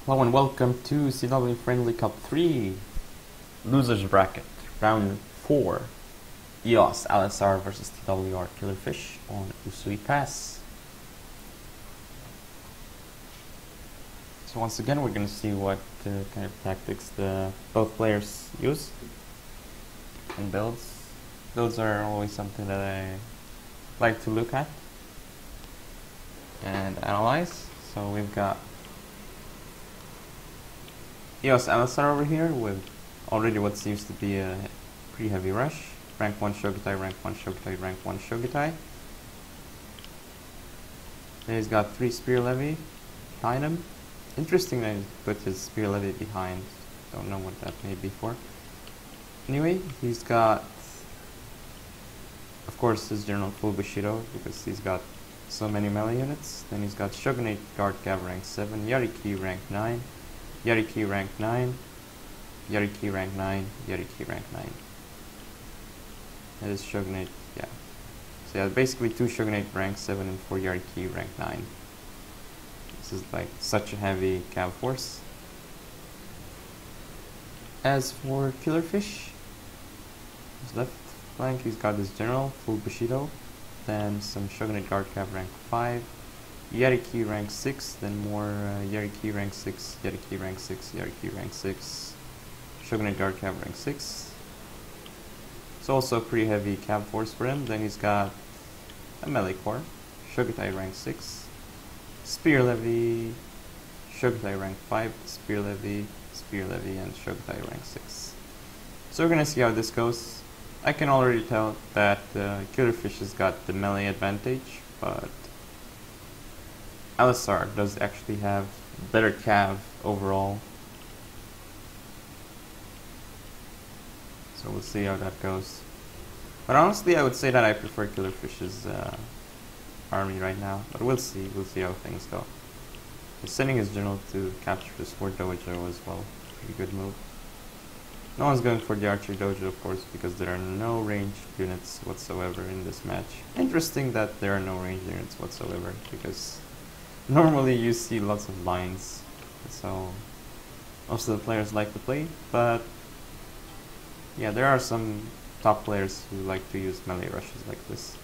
Hello and welcome to CW Friendly Cup 3 Losers Bracket, Round 4 EOS LSR vs TWR Killerfish on Usui Pass. So once again we're going to see what kind of tactics both players use and builds. Builds are always something that I like to look at and analyze. So we've got EOS LSR over here with already what seems to be a pretty heavy rush. Rank 1 Shogutai, rank 1 Shogutai, rank 1 Shogutai. Then he's got 3 Spear Levy behind him. Interesting that he put his Spear Levy behind. Don't know what that may be for. Anyway, he's got, of course, his General full Bushido because he's got so many melee units. Then he's got Shogunate Guard Cav rank 7, Yariki rank 9, Yariki rank 9, Yariki rank 9, Yariki rank 9. That is Shogunate, yeah. So yeah, basically 2 Shogunate rank 7 and 4 Yariki rank 9. This is like such a heavy cav force. As for Killerfish, his left flank, he's got his General, full Bushido, then some Shogunate Guard Cav rank 5, Yariki rank 6, then more Yariki rank 6, Yariki rank 6, Yariki rank 6, Shogunate Guard Cav rank 6. It's also a pretty heavy cav force for him. Then he's got a melee core, Shogutai rank 6, Spear Levy, Shogutai rank 5, Spear Levy, and Shogutai rank 6. So we're gonna see how this goes. I can already tell that Killerfish has got the melee advantage, but LSR does actually have better cav overall. So we'll see how that goes. But honestly, I would say that I prefer Killerfish's army right now. But we'll see how things go. He's sending his general to capture the Sword Dojo as well. Pretty good move. No one's going for the Archer Dojo, of course, because there are no ranged units whatsoever in this match. Interesting that there are no ranged units whatsoever, because normally you see lots of lines. So most of the players like to play, but yeah, there are some top players who like to use melee rushes like this.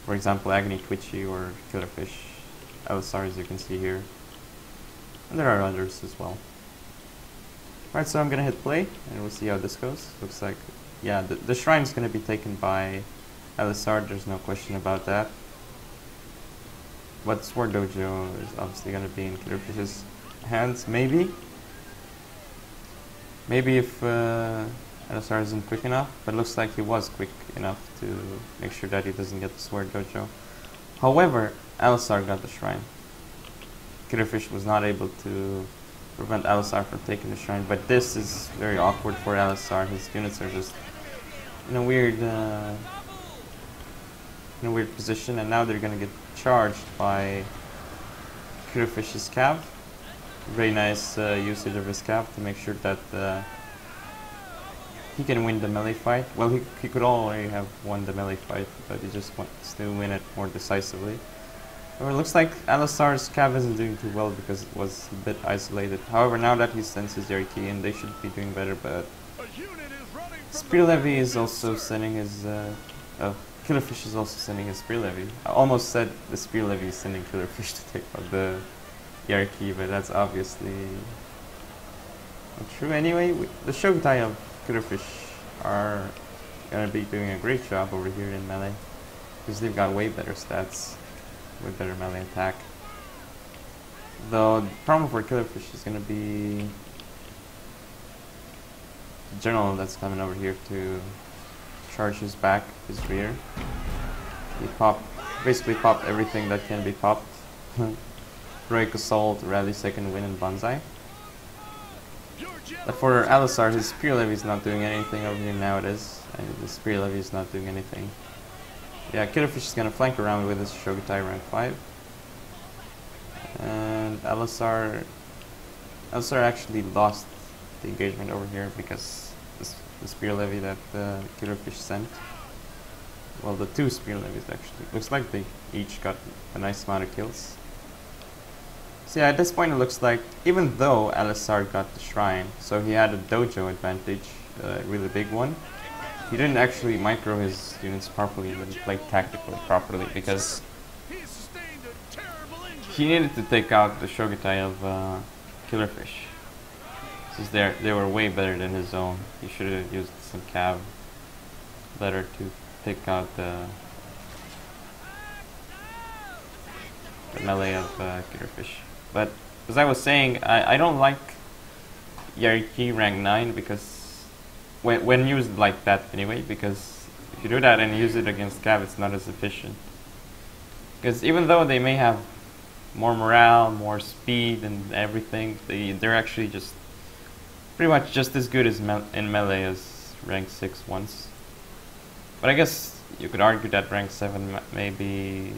For example, Agony Twitchy or Killerfish, LSR, as you can see here. And there are others as well. Alright, so I'm gonna hit play and we'll see how this goes. Looks like, yeah, the shrine's gonna be taken by LSR, there's no question about that. But Sword Dojo is obviously gonna be in Killerfish's hands, maybe. Maybe if LSR isn't quick enough, but it looks like he was quick enough to make sure that he doesn't get the Sword Dojo. However, LSR got the shrine. Killerfish was not able to prevent LSR from taking the shrine, but this is very awkward for LSR. His units are just in a weird position, and now they're gonna get charged by Killerfish's cav. Very nice usage of his cav to make sure that he can win the melee fight. Well, he could already have won the melee fight, but he just wants to win it more decisively. Well, it looks like LSR's cav isn't doing too well because it was a bit isolated. However, now that he sends his Yariki in, they should be doing better, but Spear Levy is also sending his Killerfish is also sending his Spear Levy. I almost said the Spear Levy is sending Killerfish to take out the Yariki, but that's obviously not true. Anyway, the Shogutai of Killerfish are gonna be doing a great job over here in melee because they've got way better stats with better melee attack. Though the problem for Killerfish is gonna be the general that's coming over here to charge his back, his rear. He basically popped everything that can be popped. Break, Assault, Rally, Second Win, and Banzai. But for LSR, his Spear Levy is not doing anything over here now. It is, and the Spear Levy is not doing anything. Yeah, Killerfish is gonna flank around with his Shogutai rank 5. And LSR actually lost the engagement over here because the Spear Levy that Killerfish sent. Well, the 2 Spear Levies actually. Looks like they each got a nice amount of kills. So yeah, at this point it looks like, even though Alisar got the shrine, so he had a dojo advantage, a really big one, he didn't actually micro his units properly, but he played tactically properly, because he needed to take out the Shogatai of Killerfish. Since they were way better than his own, he should have used some cav better to take out the melee of Killerfish. But as I was saying, I don't like Yariki rank 9 because when used like that anyway, because if you do that and use it against cav, it's not as efficient. Because even though they may have more morale, more speed and everything, they're actually just pretty much just as good as in melee as rank 6 ones. But I guess you could argue that rank 7 may be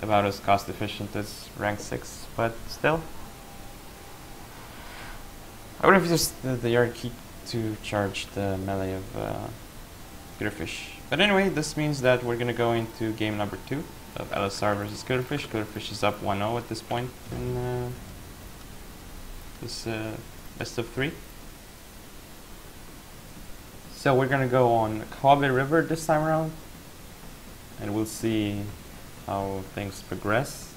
about as cost efficient as rank 6, but still. I would have used the Yariki to charge the melee of Killerfish. But anyway, this means that we're gonna go into game number 2 of LSR versus Killerfish. Killerfish is up 1-0 at this point in this best of 3. So we're gonna go on Kawabe River this time around, and we'll see how things progress.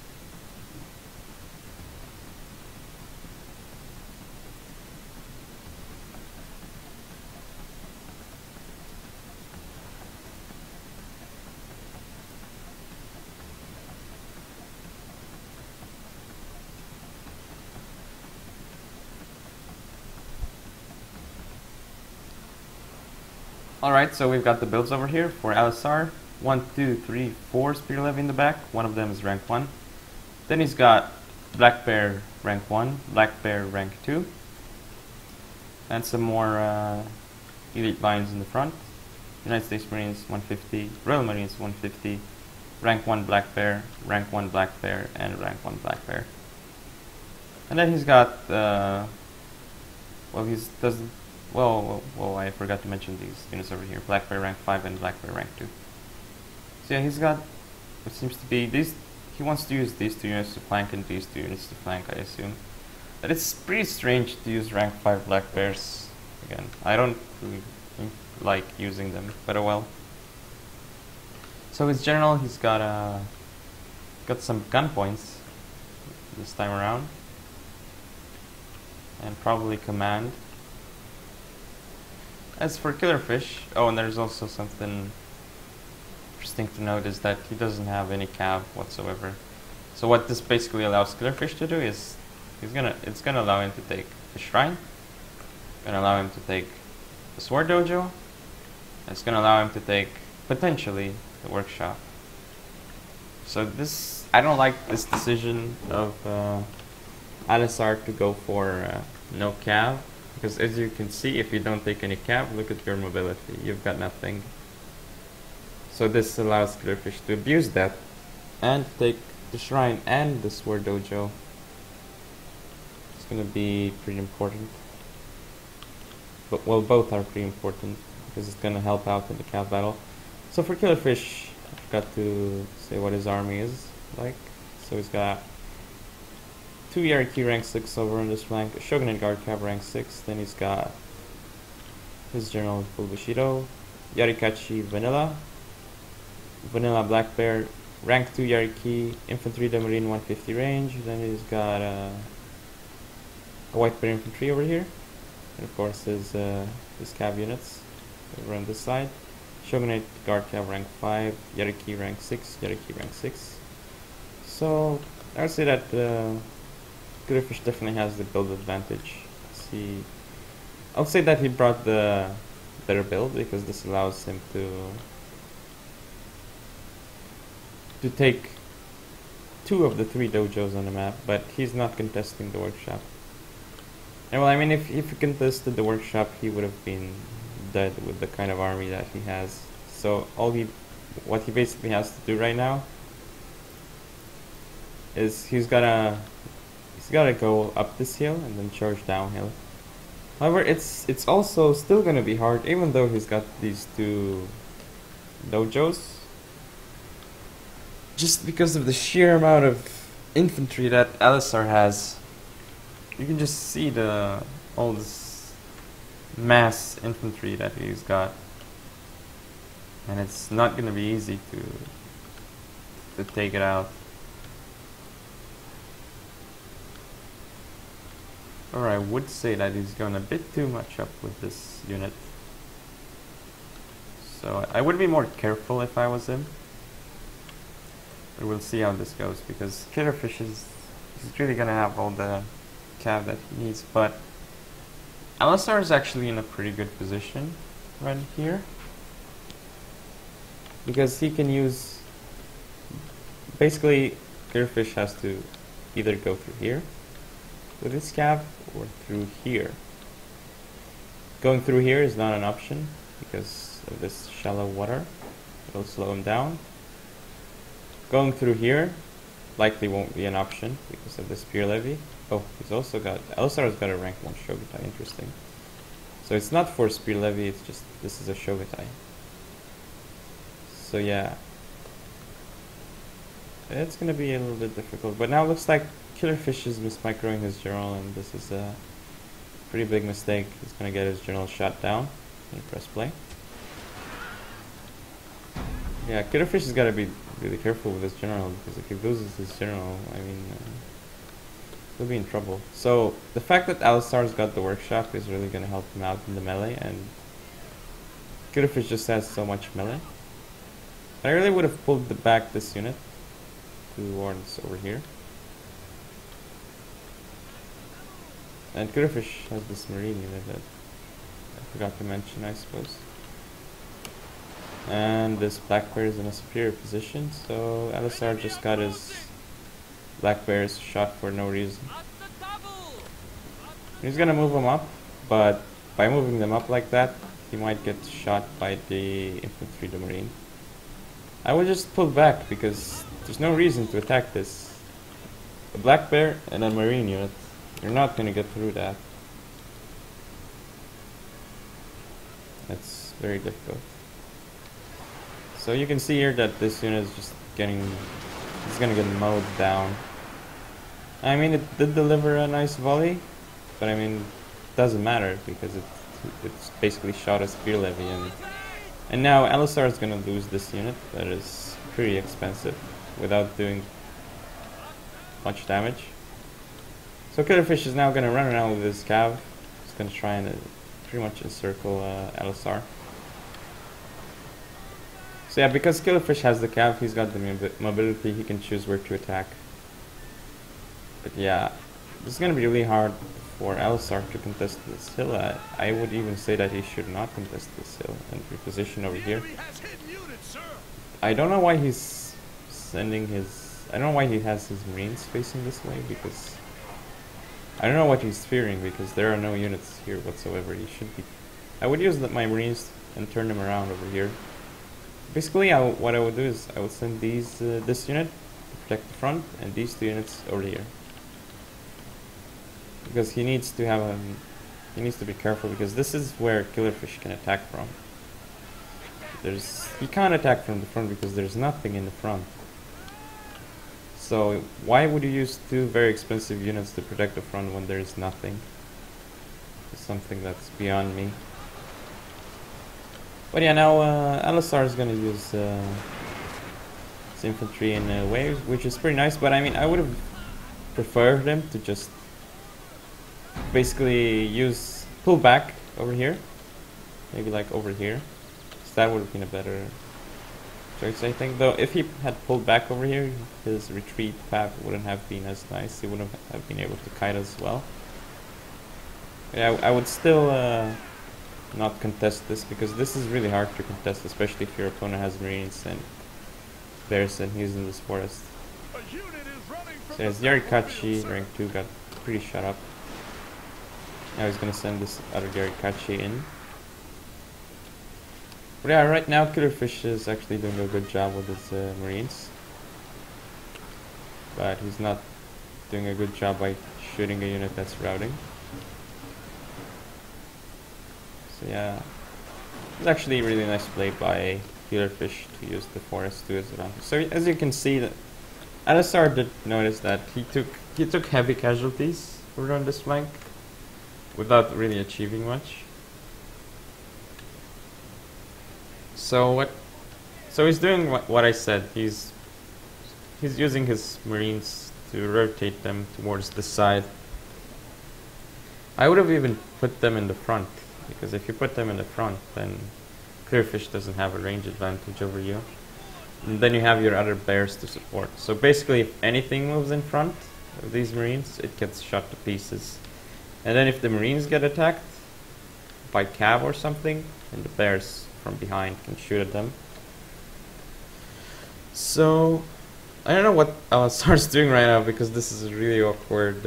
Alright, so we've got the builds over here for LSR. 1, 2, 3, 4 Spear Levy in the back. One of them is rank 1. Then he's got Black Bear rank 1, Black Bear rank 2. And some more elite lines in the front. United States Marines 150, Royal Marines 150, rank 1 Black Bear, rank 1 Black Bear, and rank 1 Black Bear. And then he's got, I forgot to mention these units over here. Black Bear rank 5 and Black Bear rank 2. So yeah, he's got what seems to be these. He wants to use these 2 units to flank and these 2 units to flank, I assume. But it's pretty strange to use rank 5 Black Bears. Again, I don't really like using them, but oh well. So his general, he's got some gun points this time around. And probably command. As for Killerfish, oh, and there's also something interesting to note is that he doesn't have any cav whatsoever. So what this basically allows Killerfish to do is it's gonna allow him to take the shrine, gonna allow him to take the sword dojo, and it's gonna allow him to take potentially the workshop. So this, I don't like this decision of Alisar to go for no cav. Because as you can see, if you don't take any cav, look at your mobility. You've got nothing. So this allows Killerfish to abuse that and take the shrine and the sword dojo. It's gonna be pretty important. But well, both are pretty important because it's gonna help out in the cav battle. So for Killerfish, I forgot to say what his army is like. So he's got 2 Yariki rank 6 over on this flank, a Shogunate Guard Cav rank 6, then he's got his general full Bushido, Yarikachi Vanilla Black Bear, rank 2 Yariki, Infantry the Marine 150 range, then he's got a White Bear Infantry over here, and of course his Cav units over on this side, Shogunate Guard Cav rank 5, Yariki rank 6, Yariki rank 6. So I would say that Killerfish definitely has the build advantage. I'll say that he brought the better build because this allows him to take 2 of the 3 dojos on the map, but he's not contesting the workshop. And well, I mean, if he contested the workshop, he would have been dead with the kind of army that he has. So what he basically has to do right now is he's gotta go up this hill and then charge downhill. However, it's also still gonna be hard, even though he's got these 2 dojos, just because of the sheer amount of infantry that Alistar has, you can just see all this mass infantry that he's got, and it's not gonna be easy to take it out. Or I would say that he's going a bit too much up with this unit. So I would be more careful if I was him. But we'll see how this goes, because Killerfish is really going to have all the cav that he needs. But Alistar is actually in a pretty good position right here, because he can use... Basically, Killerfish has to either go through here with his cav or through here. Going through here is not an option because of this shallow water. It'll slow him down. Going through here likely won't be an option because of the spear levy. Oh, he's also got... Alistar's got a rank 1 Shogatai, interesting. So it's not for spear levy, it's just... This is a Shogatai. So yeah. It's gonna be a little bit difficult, but now it looks like Killerfish is mismicroing his general, and this is a pretty big mistake. He's gonna get his general shot down. And press play. Yeah, Killerfish has got to be really careful with his general, because if he loses his general, I mean, he'll be in trouble. So the fact that Alistar's got the workshop is really gonna help him out in the melee, and Killerfish just has so much melee. I really would have pulled back this unit towards over here. And Killerfish has this marine unit that I forgot to mention, I suppose. And this black bear is in a superior position, so Alistar just got his black bears shot for no reason. He's gonna move them up, but by moving them up like that, he might get shot by the infantry, the marine. I would just pull back because there's no reason to attack this. A black bear and a marine unit. You're not going to get through that. That's very difficult. So you can see here that this unit is just getting... It's going to get mowed down. I mean, it did deliver a nice volley, but I mean, it doesn't matter because it's basically shot a spear levy, and now Alistar is going to lose this unit that is pretty expensive without doing much damage. So Killerfish is now going to run around with his cav. He's going to try and pretty much encircle Alistar. So yeah, because Killerfish has the cav, he's got the mobility, he can choose where to attack. But yeah, this is going to be really hard for Alistar to contest this hill. I would even say that he should not contest this hill and reposition over here. I don't know why he's sending his... I don't know why he has his marines facing this way, because... I don't know what he's fearing, because there are no units here whatsoever. He should be... I would use my marines and turn them around over here. Basically, what I would do is I would send these this unit to protect the front, and these 2 units over here. Because he needs to have he needs to be careful, because this is where Killerfish can attack from. He can't attack from the front because there's nothing in the front. So why would you use 2 very expensive units to protect the front when there's nothing? It's something that's beyond me. But yeah, now Alistar is gonna use his infantry in waves, which is pretty nice. But I mean, I would have preferred him to just basically pull back over here, maybe like over here. So that would have been a better choice, I think. Though if he had pulled back over here, his retreat path wouldn't have been as nice. He wouldn't have been able to kite as well. Yeah, I would still not contest this, because this is really hard to contest, especially if your opponent has marines and bears and he's in this forest. So as Yarikachi, rank 2, got pretty shut up. Now he's gonna send this other Yarikachi in. But yeah, right now Killerfish is actually doing a good job with his marines. But he's not doing a good job by shooting a unit that's routing. So yeah, it's actually a really nice play by Killerfish to use the forest to his advantage. So as you can see, that Alisar did notice that he took heavy casualties over on this flank without really achieving much. So he's doing what I said. He's using his marines to rotate them towards the side. I would have even put them in the front, because if you put them in the front, then Clearfish doesn't have a range advantage over you. And then you have your other bears to support. So basically, if anything moves in front of these marines, it gets shot to pieces. And then if the marines get attacked by cav or something, then the bears from behind can shoot at them. So I don't know what Alisar's doing right now, because this is a really awkward.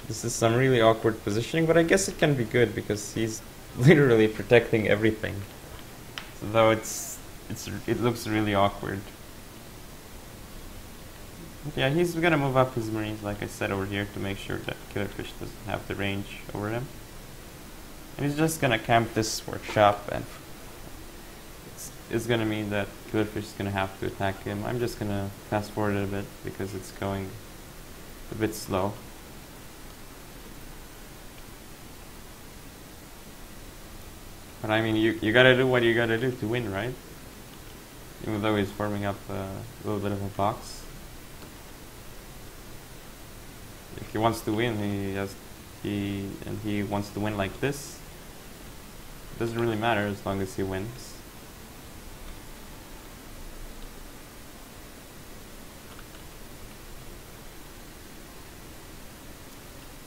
This is some really awkward positioning, but I guess it can be good because he's literally protecting everything. Though it looks really awkward. Yeah, he's gonna move up his marines, like I said, over here to make sure that Killerfish doesn't have the range over him. And he's just gonna camp this workshop, and it's gonna mean that Killerfish is gonna have to attack him. I'm just gonna fast forward it a bit because it's going a bit slow. But I mean, you gotta do what you gotta do to win, right? Even though he's forming up a little bit of a box. If he wants to win, he wants to win like this. It doesn't really matter as long as he wins.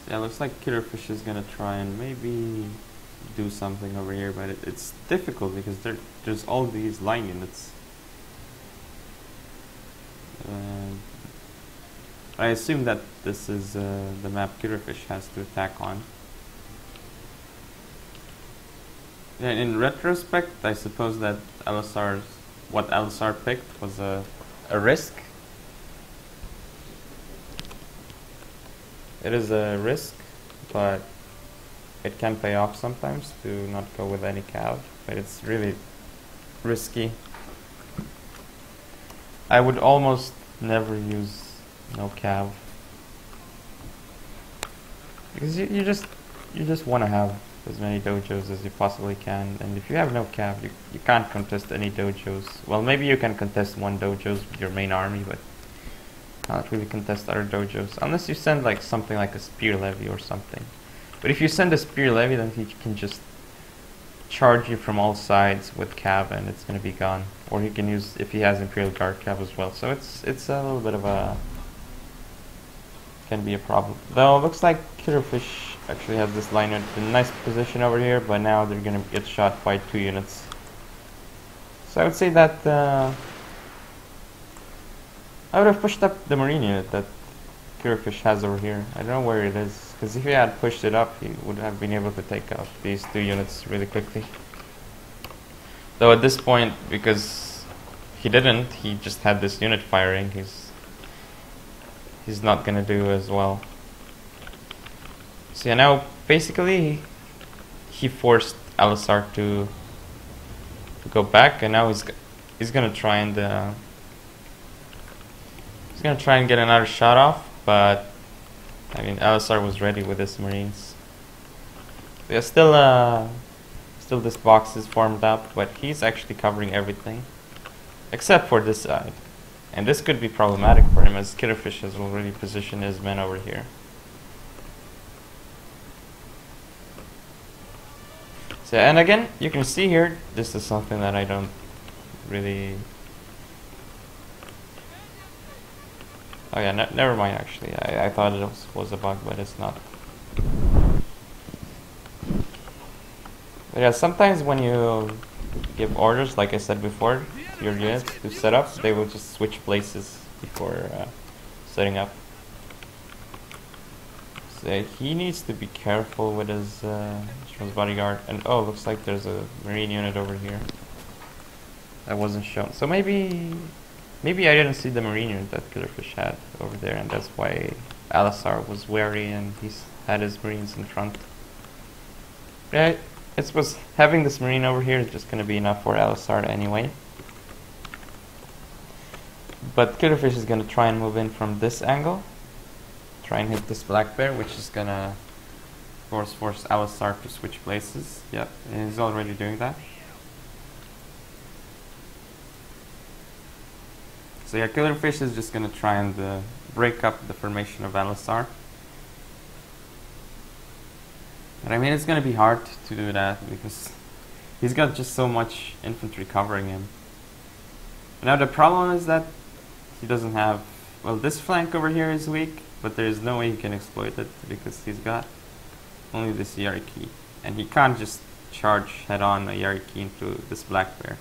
So yeah, looks like Killerfish is gonna try and maybe do something over here, but it's difficult because there's all these line units. I assume that this is the map Killerfish has to attack on. Yeah, in retrospect, I suppose that what Alisar picked was a risk. It is a risk, but it can pay off sometimes to not go with any cav, but it's really risky. I would almost never use no cav, because you just want to have as many dojos as you possibly can, and if you have no cav, you can't contest any dojos. Well, maybe you can contest one dojos with your main army, but not really contest other dojos, unless you send like something like a spear levy or something. But if you send a spear levy, then he can just charge you from all sides with cav, and it's gonna be gone. Or he can use, if he has Imperial Guard cav as well. So it's a little bit of a, can be a problem. Though it looks like Killerfish actually has this line in a nice position over here, but now they're gonna get shot by 2 units. So I would say that I would have pushed up the marine unit that Killerfish has over here. I don't know where it is, because if he had pushed it up, he would have been able to take out these 2 units really quickly. Though at this point, because he didn't, he just had this unit firing, he's not gonna do as well. So yeah, now basically he forced Alisar to go back, and now he's gonna try and get another shot off, but I mean Alisar was ready with his marines. Yeah, still this box is formed up, but he's actually covering everything except for this side, and this could be problematic for him as Killerfish has already positioned his men over here. So, and again, you can see here, this is something that I don't really. Oh yeah, never mind actually. I thought it was a bug, but it's not. But yeah, sometimes when you give orders, like I said before, to your units to set up, they will just switch places before setting up. So he needs to be careful with his bodyguard. And oh, looks like there's a marine unit over here that wasn't shown. So maybe I didn't see the marine unit that Killerfish had over there, and that's why Alisar was wary and he's had his marines in front. Yeah, I suppose having this marine over here is just going to be enough for Alisar anyway. But Killerfish is gonna try and move in from this angle. Try and hit this black bear, which is gonna force Alistar to switch places. Yep, and he's already doing that. So yeah, Killerfish is just gonna try and break up the formation of Alistar. But I mean, it's gonna be hard to do that because he's got just so much infantry covering him. Now the problem is that he doesn't have, well, this flank over here is weak, but there is no way he can exploit it because he's got only this hierarchy, and he can't just charge head on a hierarchy into this black bear.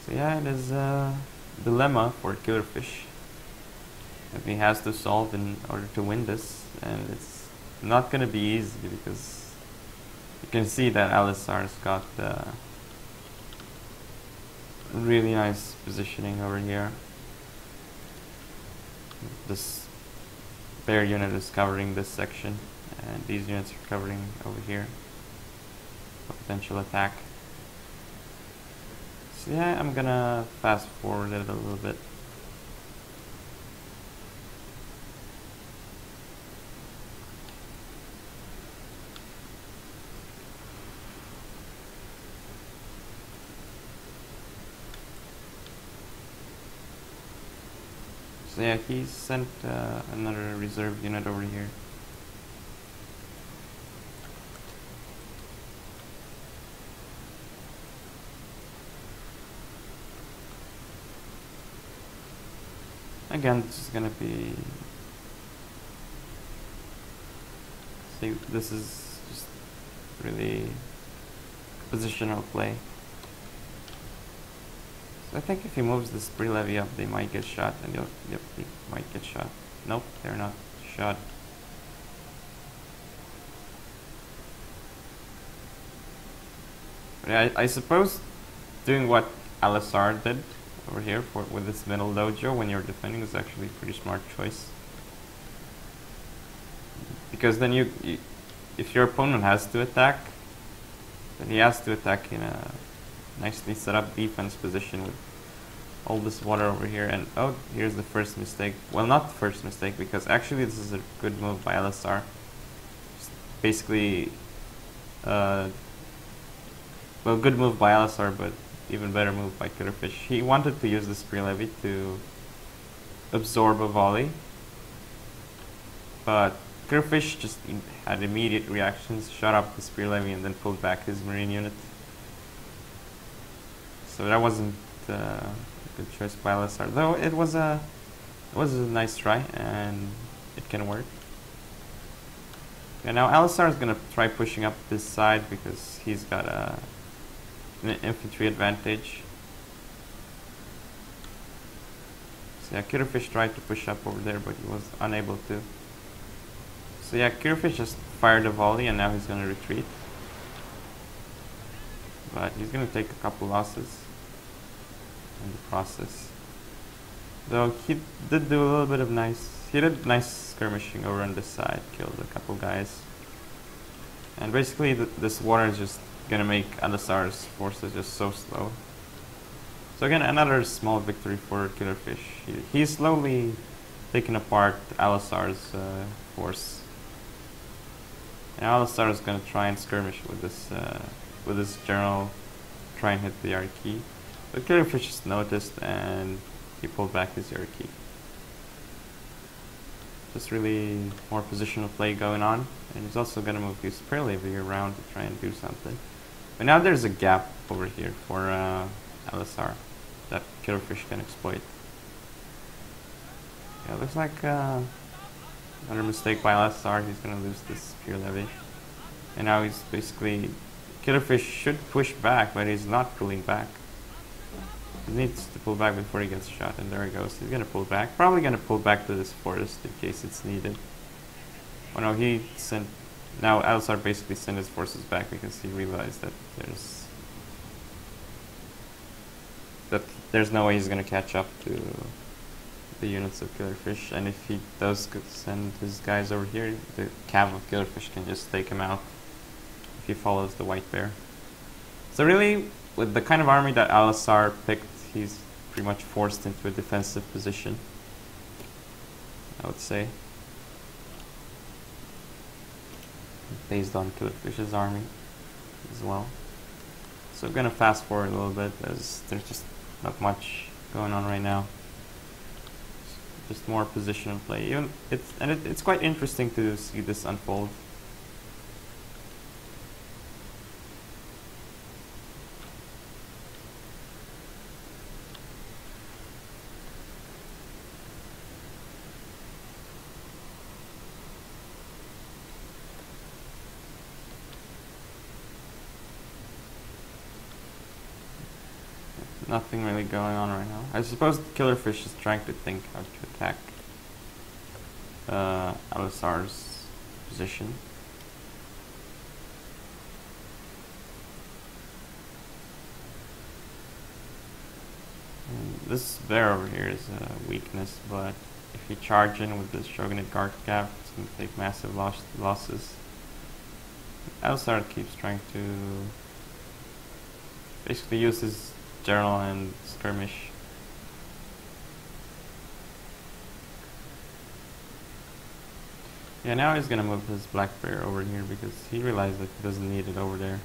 So yeah, it is a dilemma for Killerfish that he has to solve in order to win this, and it's not going to be easy because you can see that Alistar's got really nice positioning over here. This bear unit is covering this section, and these units are covering over here a potential attack. So yeah, I'm gonna fast forward it a little bit. So yeah, he sent another reserve unit over here. Again, this is gonna be, see, this is just really positional play. So I think if he moves this pre-levy up, they might get shot, and yep, they might get shot. Nope, they're not shot. But yeah, I suppose doing what Alistar did over here with this middle dojo when you're defending is actually a pretty smart choice. Because then if your opponent has to attack, then he has to attack in a nicely set up defense position with all this water over here. And oh, here's the first mistake. Well, not the first mistake, because actually this is a good move by Alistar. Just basically, well, good move by Alistar, but even better move by Killerfish. He wanted to use this pre-levy to absorb a volley, but Killerfish just had immediate reactions, shot up the spear levy, and then pulled back his marine unit. So that wasn't a good choice by Alistar, though it was a nice try, and it can work. And now Alistar is gonna try pushing up this side because he's got an infantry advantage. So yeah, Killerfish tried to push up over there, but he was unable to. So yeah, Killerfish just fired a volley, and now he's gonna retreat. But he's gonna take a couple losses in the process. Though he did do a little bit of nice skirmishing over on this side, killed a couple guys. And basically this water is just gonna make Alistar's forces just so slow. So again, another small victory for Killerfish. He's slowly taking apart Alistar's force. And Alistar is gonna try and skirmish with this general, try and hit the hierarchy. But Killerfish just noticed and he pulled back his hierarchy. Just really more positional play going on, and he's also gonna move his spear levy around to try and do something. But now there's a gap over here for Alistar that Killerfish can exploit. Yeah, looks like another mistake by Alistar. He's gonna lose this spear levy, and now he's basically, Killerfish should push back, but he's not pulling back. He needs to pull back before he gets shot, and there he goes. He's gonna pull back. Probably gonna pull back to this forest in case it's needed. Oh no, he sent. Now Alistar basically sent his forces back because he realized that there's no way he's gonna catch up to the units of Killerfish, and if he does send his guys over here, the cav of Killerfish can just take him out if he follows the white bear. So really, with the kind of army that Alistar picked, he's pretty much forced into a defensive position, I would say, based on Killerfish's army as well. So I'm gonna fast forward a little bit as there's just not much going on right now. Just more positional play. Even it's quite interesting to see this unfold. Nothing really going on right now. I suppose the Killerfish is trying to think how to attack Alisar's position. And this bear over here is a weakness, but if you charge in with the Shogunate Guard Cap, it's going to take massive losses. Alisar keeps trying to basically use his general and skirmish. Yeah, now he's gonna move his black bear over here because he realized that he doesn't need it over there.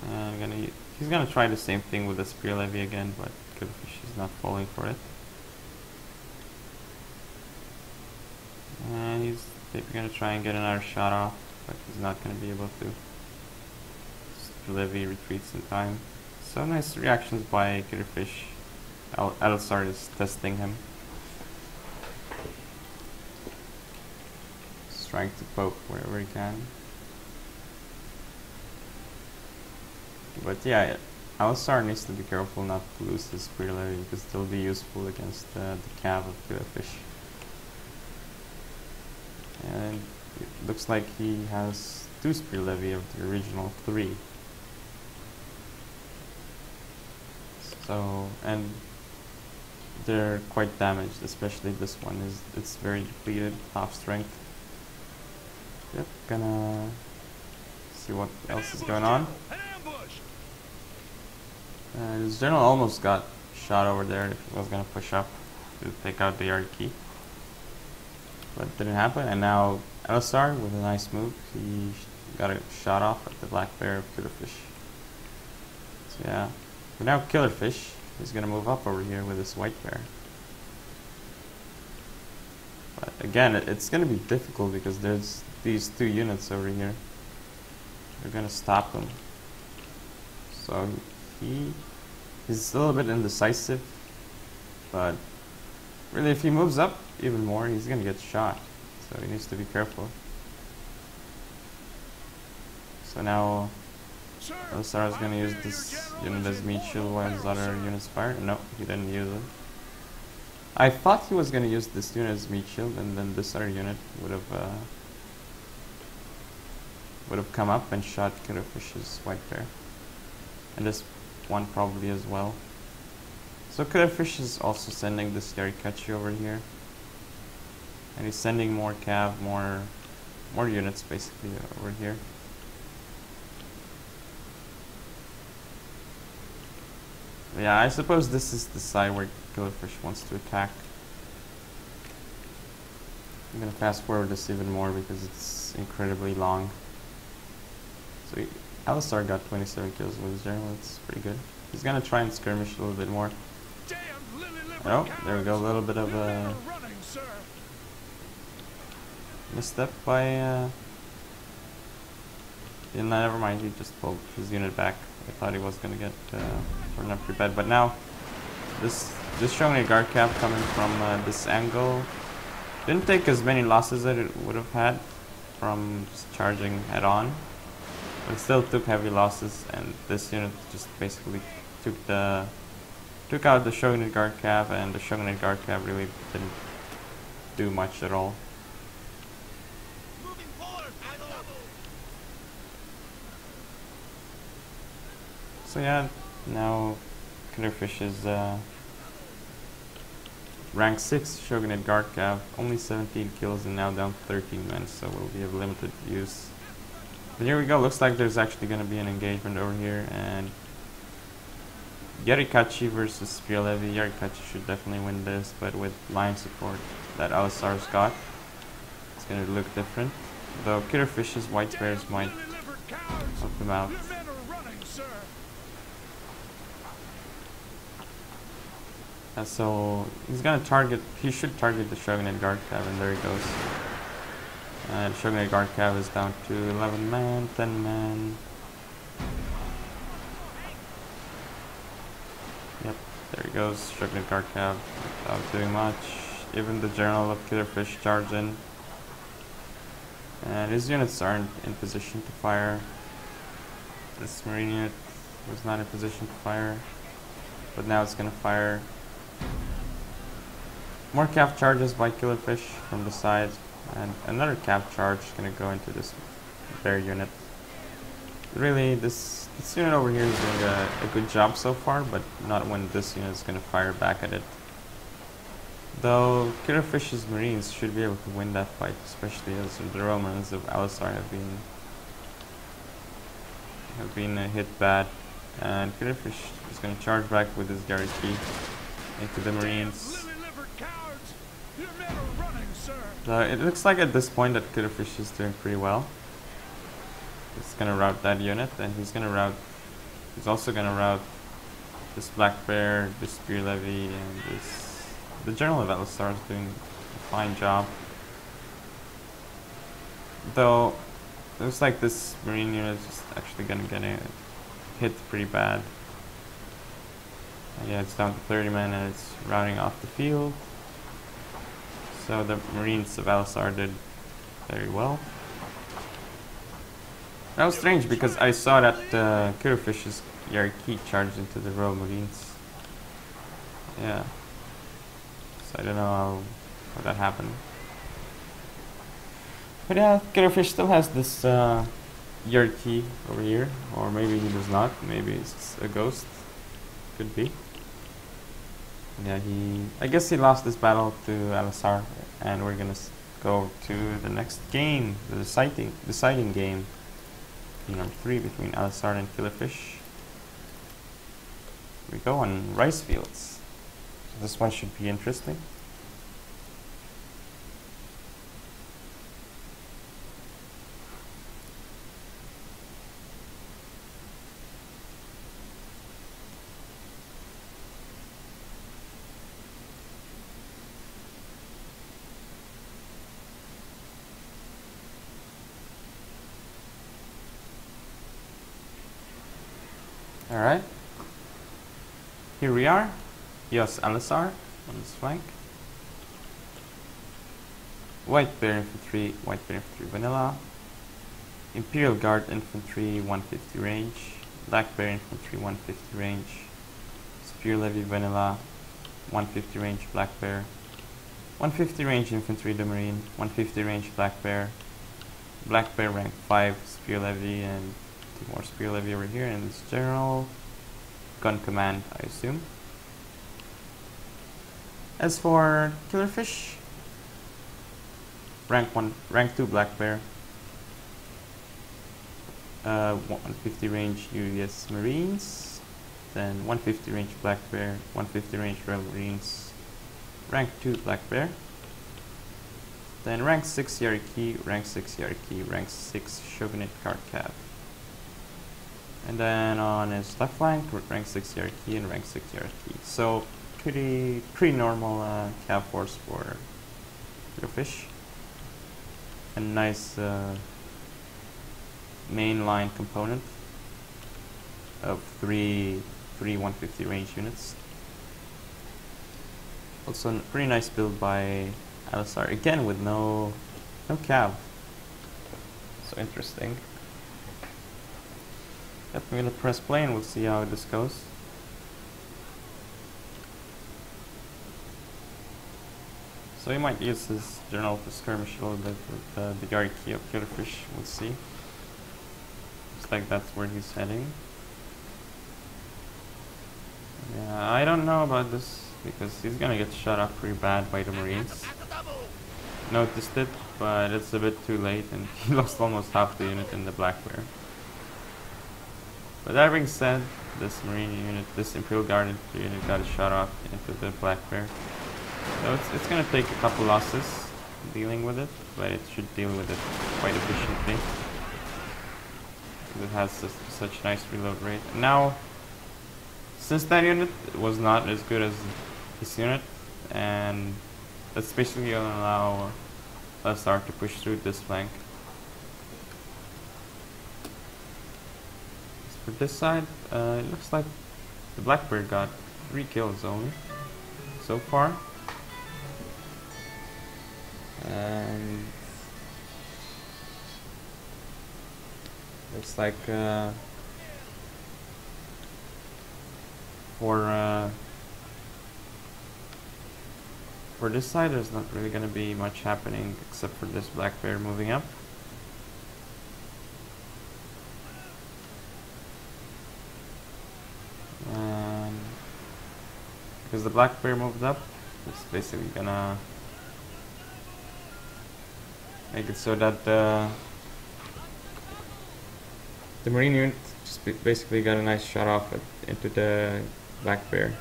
And he's gonna try the same thing with the spear levy again, but Killerfish is not falling for it. And he's maybe gonna try and get another shot off, but he's not gonna be able to. Spear levy retreats in time. So nice reactions by Killerfish. Alisar is testing him. He's trying to poke wherever he can. But yeah, Alisar needs to be careful not to lose his spear levy because it'll be useful against the cav of Killerfish. And it looks like he has 2 spear levy of the original 3. So, and they're quite damaged, especially this one it's very depleted, half strength. Yep, gonna see what else is going on. His general almost got shot over there if he was gonna push up to take out the yard key. But it didn't happen, and now Alisar with a nice move, he got a shot off at the black bear of Killerfish. So yeah. But now Killerfish is going to move up over here with this white bear. But again, it's going to be difficult because there's these 2 units over here. They're going to stop him. So he's a little bit indecisive. But really, if he moves up even more, he's going to get shot. So he needs to be careful. So now Alisar is going to use this unit as meat shield while his other units fire. No, he didn't use it. I thought he was going to use this unit as meat shield, and then this other unit would have come up and shot Killerfish's white bear, and this one probably as well. So Killerfish is also sending this Yarikachi over here, and he's sending more cav, more units basically over here. Yeah, I suppose this is the side where Killerfish wants to attack. I'm gonna fast forward this even more because it's incredibly long. So Alisar got 27 kills with his general, it's pretty good. He's gonna try and skirmish a little bit more. Oh, there we go, a little bit of a misstep by yeah, never mind, he just pulled his unit back. I thought he was gonna get thrown up pretty bad, but now this showing a guard cap coming from this angle didn't take as many losses as it would have had from just charging head on, but it still took heavy losses, and this unit just basically took out the Shogunate guard cap, and the Shogunate guard cap really didn't do much at all. So yeah, now Killerfish is rank 6 Shogunate Guard Cav, only 17 kills and now down to 13 men, so will be of limited use. But here we go, looks like there's actually going to be an engagement over here, and Yarikachi versus Spear Levy. Yarikachi should definitely win this, but with line support that Alisar's got, it's gonna look different. Though Killerfish's White Bears might help him out. So he's gonna target, he should target the Shogunate Guard Cav, and there he goes. And Shogunate Guard Cav is down to 11 man, 10 man. Yep, there he goes, Shogunate Guard Cav without doing much. Even the General of Killerfish charge in. And his units aren't in position to fire. This Marine unit was not in position to fire, but now it's gonna fire. More cav charges by Killerfish from the side, and another cav charge is gonna go into this bear unit. Really, this unit over here is doing a good job so far, but not when this unit is gonna fire back at it. Though Killerfish's Marines should be able to win that fight, especially as the Romans of Alisar have been hit bad, and Killerfish is gonna charge back with his Garriki into the Marines. It looks like at this point that Killerfish is doing pretty well. He's gonna route that unit, and he's also gonna route this Black Bear, this Spear Levy, and the General of Alisar is doing a fine job. Though it looks like this Marine unit is just actually gonna get hit pretty bad. Yeah, it's down to 30 men and it's routing off the field. So the Marines of Alisar did very well. That was strange because I saw that Killerfish's Yariki charged into the Royal Marines. Yeah. So I don't know how that happened. But yeah, Killerfish still has this Yariki over here. Or maybe he does not. Maybe it's a ghost. Could be. Yeah, I guess he lost this battle to Alisar, and we're gonna go to the next game, the deciding game, number 3 between Alisar and Killerfish. We go on rice fields. So this one should be interesting. Alright, here we are, Yos Alisar on this flank. White Bear Infantry, White Bear Infantry Vanilla. Imperial Guard Infantry 150 range. Black Bear Infantry 150 range. Spear Levy Vanilla 150 range Black Bear. 150 range Infantry the Marine, 150 range Black Bear. Black Bear rank 5 Spear Levy, and more Spear Levy over here, and this General Gun Command, I assume. As for Killerfish, rank 2 Black Bear, 150 range US Marines, then 150 range Black Bear, 150 range Royal Marines, rank 2 Black Bear, then rank 6 Yariki, rank 6 Yariki, rank 6 Shogunate Guard Cav. And then on his left flank, rank 6 Yariki and rank 6 Yariki. So pretty normal cav force for Killerfish. A nice mainline component of three 150 range units. Also a pretty nice build by Alisar, again with no cav. So interesting. Yep, I'm gonna press play and we'll see how this goes. So he might use his General to skirmish a little bit with the Yariki of Killerfish, we'll see. Looks like that's where he's heading. Yeah, I don't know about this because he's gonna get shot up pretty bad by the Marines. Noticed it, but it's a bit too late and he lost almost half the unit in the Black Bear. But that being said, this Marine unit, this Imperial Guard unit got a shot off into the Black Bear. So it's gonna take a couple losses dealing with it, but it should deal with it quite efficiently. It has such nice reload rate. And now, since that unit was not as good as this unit, and that's basically gonna allow SR to push through this flank. As for this side, it looks like the Blackbird got 3 kills only so far. And looks like for this side, there's not really going to be much happening except for this Black Bear moving up. And because the Black Bear moved up, it's basically gonna make it so that the Marine unit just basically got a nice shot off into the Black Bear.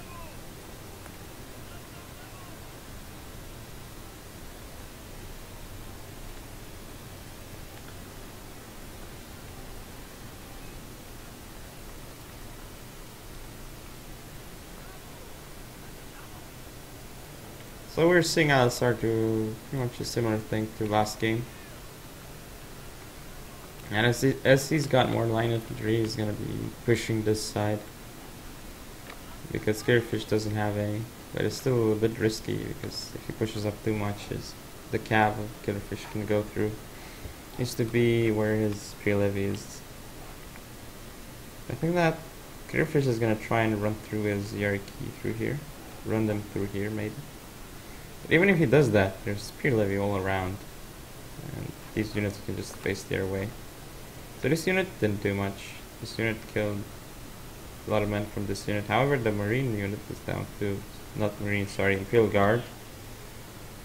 So we're seeing LSR do pretty much a similar thing to last game. And as he's got more line infantry, he's gonna be pushing this side. Because Skitterfish doesn't have any. But it's still a bit risky because if he pushes up too much, the cab of Skitterfish can go through. Needs to be where his pre-levy is. I think that Skitterfish is gonna try and run through his hierarchy through here. Run them through here maybe. But even if he does that, there's pre-levy all around. And these units can just face their way. So this unit didn't do much. This unit killed a lot of men from this unit. However, the Marine unit is down to, not Marine, sorry, Imperial Guard.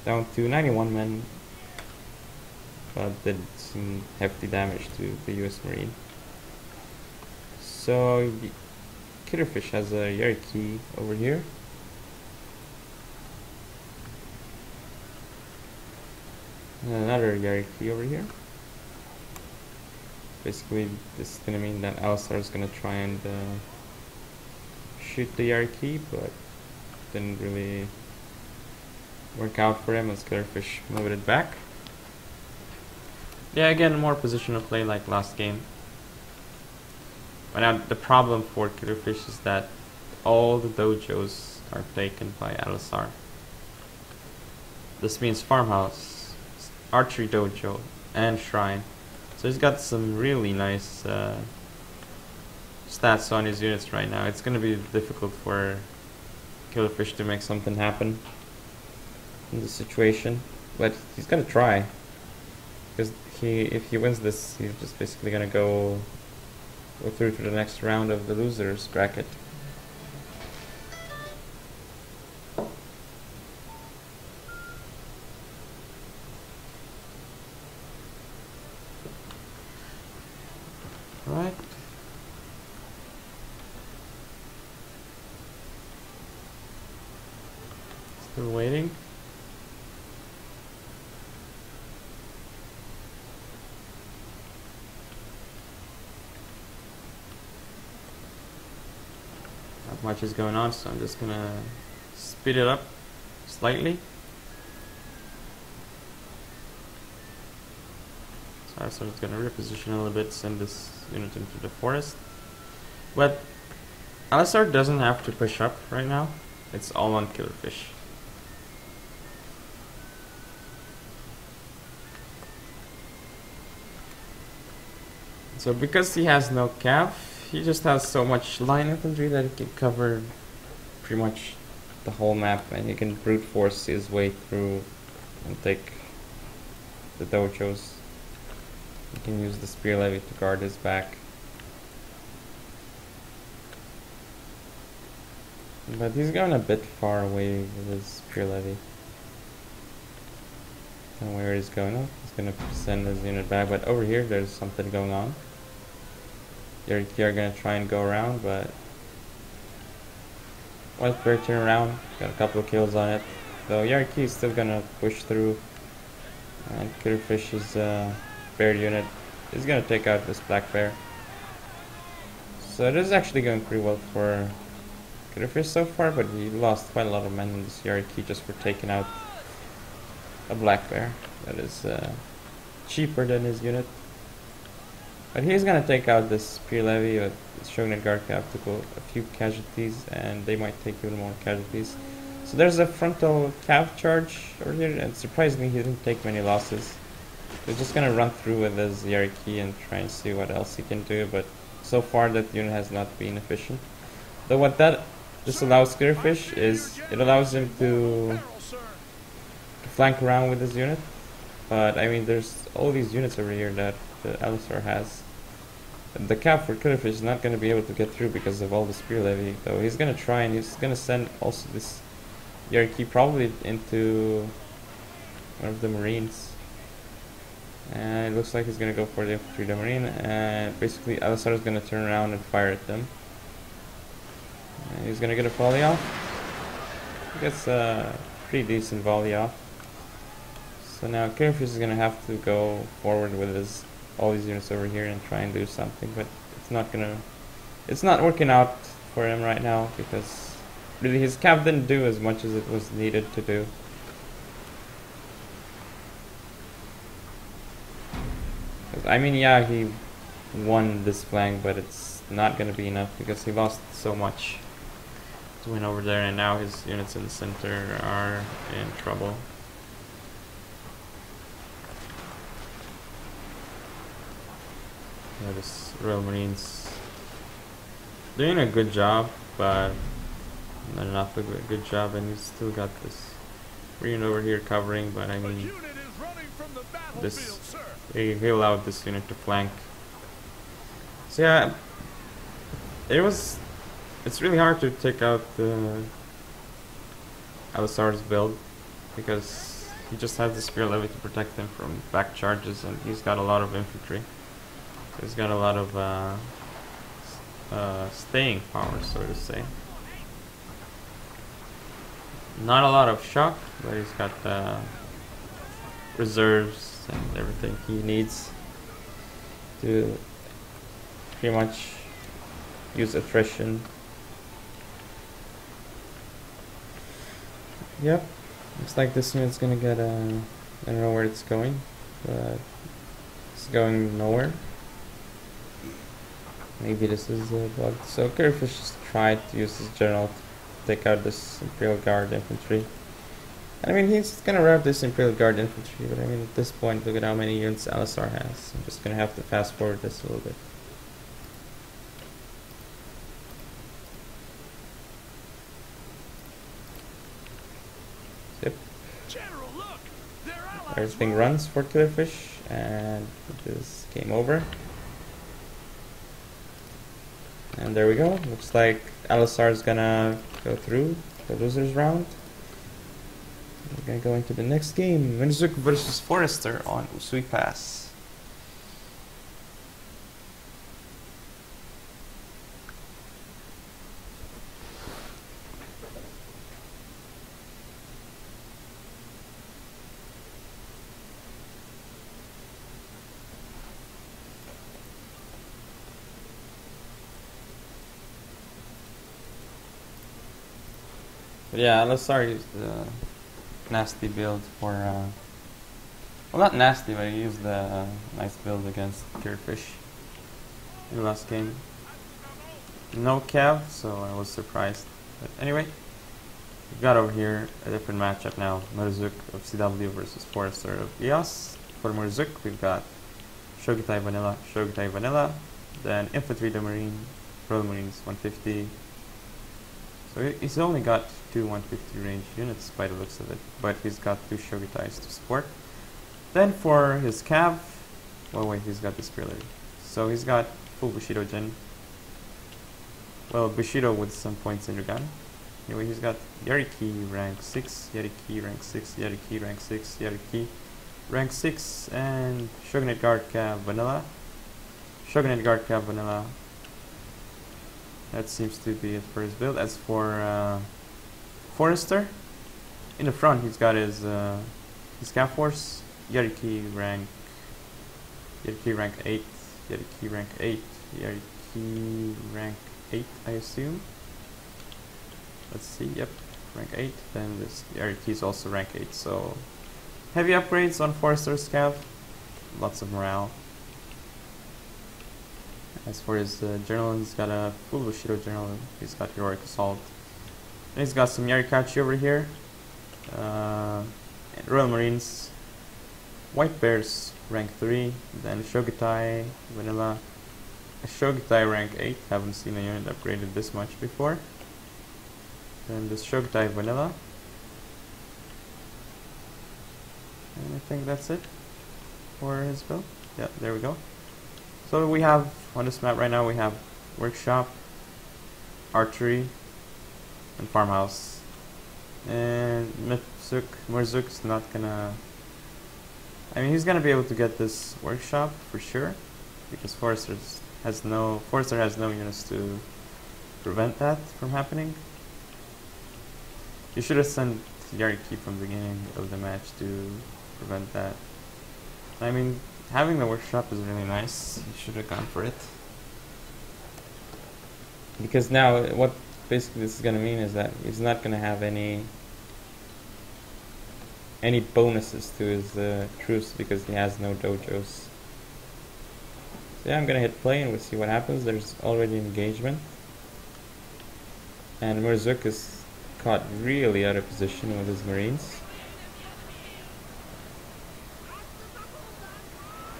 Down to 91 men. But did some hefty damage to the US Marine. So, Skitterfish has a hierarchy over here. And another hierarchy over here. Basically, this is gonna mean that Alistar is gonna try and shoot the hierarchy, but didn't really work out for him as Skitterfish moved it back. Yeah, again, more positional play like last game. But now the problem for Skitterfish is that all the dojos are taken by Alistar. This means farmhouse, archery dojo, and shrine. So he's got some really nice stats on his units right now. It's going to be difficult for Killerfish to make something happen in this situation, but he's going to try. Because if he wins this, he's just basically going to go through to the next round of the losers bracket. Right. Still waiting. Not much is going on, so I'm just gonna speed it up slightly. So it's gonna reposition a little bit, send this unit into the forest. But Alistar doesn't have to push up right now. It's all on Killerfish. So because he has no cav, he just has so much line infantry that he can cover pretty much the whole map, and he can brute force his way through and take the dojos. He can use the spear levy to guard his back. But he's going a bit far away with his spear levy. I don't know where he's going. Oh, he's going to send his unit back, but over here there's something going on. Yariki are gonna try and go around, but White Bear turn around, got a couple of kills on it. Though Yariki is still gonna push through, and Killerfish's bear unit is gonna take out this black bear. So it is actually going pretty well for Killerfish so far, but he lost quite a lot of men in this Yariki just for taking out a black bear that is cheaper than his unit. But he's gonna take out this Spear Levy, but Shogunate Guard Cav took a few casualties, and they might take even more casualties. So there's a frontal Cav charge over here, and surprisingly he didn't take many losses. He's just gonna run through with his Yariki and try and see what else he can do, but so far that unit has not been efficient. Though what this allows Killerfish is, it allows him to flank around with his unit. But I mean, there's all these units over here that the Alistar has. The cap for Killerfish is not going to be able to get through because of all the Spear Levy, though he's going to try, and he's going to send also this Yariki probably into one of the Marines. And it looks like he's going to go for the infantry, the Marine, and basically Alistar is going to turn around and fire at them. And he's going to get a volley off. He gets a pretty decent volley off. So now Killerfish is going to have to go forward with all these units over here and try and do something, but it's not working out for him right now because really his cap didn't do as much as it was needed to do. I mean, yeah, he won this flank, but it's not going to be enough because he lost so much to win over there, and now his units in the center are in trouble. Yeah, this Royal Marines doing a good job, but not enough of a good job, and he's still got this Marine over here covering, but I mean, he allowed this unit to flank. So yeah, it's really hard to take out the Alistar's build because he just has the Spear Levy to protect him from back charges, and he's got a lot of infantry. He's got a lot of staying power, so to say. Not a lot of shock, but he's got reserves and everything he needs to pretty much use attrition. Yep, looks like this unit's gonna get I don't know where it's going, but it's going nowhere. Maybe this is a bug. So Killerfish just tried to use his general to take out this Imperial Guard infantry. I mean, he's gonna rev this Imperial Guard infantry, but I mean, at this point, look at how many units Alistar has. I'm just gonna have to fast forward this a little bit. Yep. Everything runs for Killerfish, and it is game over. And there we go. Looks like Alistar is gonna go through the losers round. We're gonna go into the next game. Minzuk versus Forrester on Usui Pass. But yeah, Alistar used the nasty build for, well, not nasty, but he used the nice build against Killerfish in the last game. No Cav, so I was surprised. But anyway, we've got over here a different matchup now. Murzuk of CW versus Forrester of EOS. For Murzuk, we've got Shogutai Vanilla, then Infantry the Marine, Royal Marines 150. So he's only got 2 150 range units by the looks of it, but he's got 2 Shogutais to support. Then for his Cav, well wait, he's got the Spear Levy. So he's got full Bushido Gen. Well, Bushido with some points in Uganda. Anyway, he's got Yariki rank 6, Yariki rank 6, Yariki rank 6, Yariki rank 6, and Shogunate Guard Cav Vanilla. Shogunate Guard Cav Vanilla, That seems to be it for his build. As for Forrester, in the front he's got his Scout Force, Yariki rank 8, Yariki rank 8, Yariki rank 8 I assume. Let's see, yep, rank 8, then this Yariki is also rank 8, so heavy upgrades on Forrester Scout, lots of morale. As for his journal, he's got a full Bushido journal, he's got Heroic Assault, and he's got some Yarikachi over here, Royal Marines, White Bears rank 3, then Shogitai Vanilla, a Shogitai rank 8, haven't seen a unit upgraded this much before, then this Shogitai Vanilla, and I think that's it for his build. Yeah, there we go. So we have, on this map right now, we have Workshop, Archery, and Farmhouse. And Murzuk's not gonna... I mean, he's gonna be able to get this Workshop for sure, because Forrester has no units to prevent that from happening. You should have sent Yariki from the beginning of the match to prevent that. I mean, having the Workshop is really nice. You should have gone for it. Because now, what basically this is going to mean is that he's not going to have any bonuses to his troops because he has no dojos. So yeah, I'm going to hit play and we'll see what happens. There's already an engagement. And Murzuk is caught really out of position with his Marines.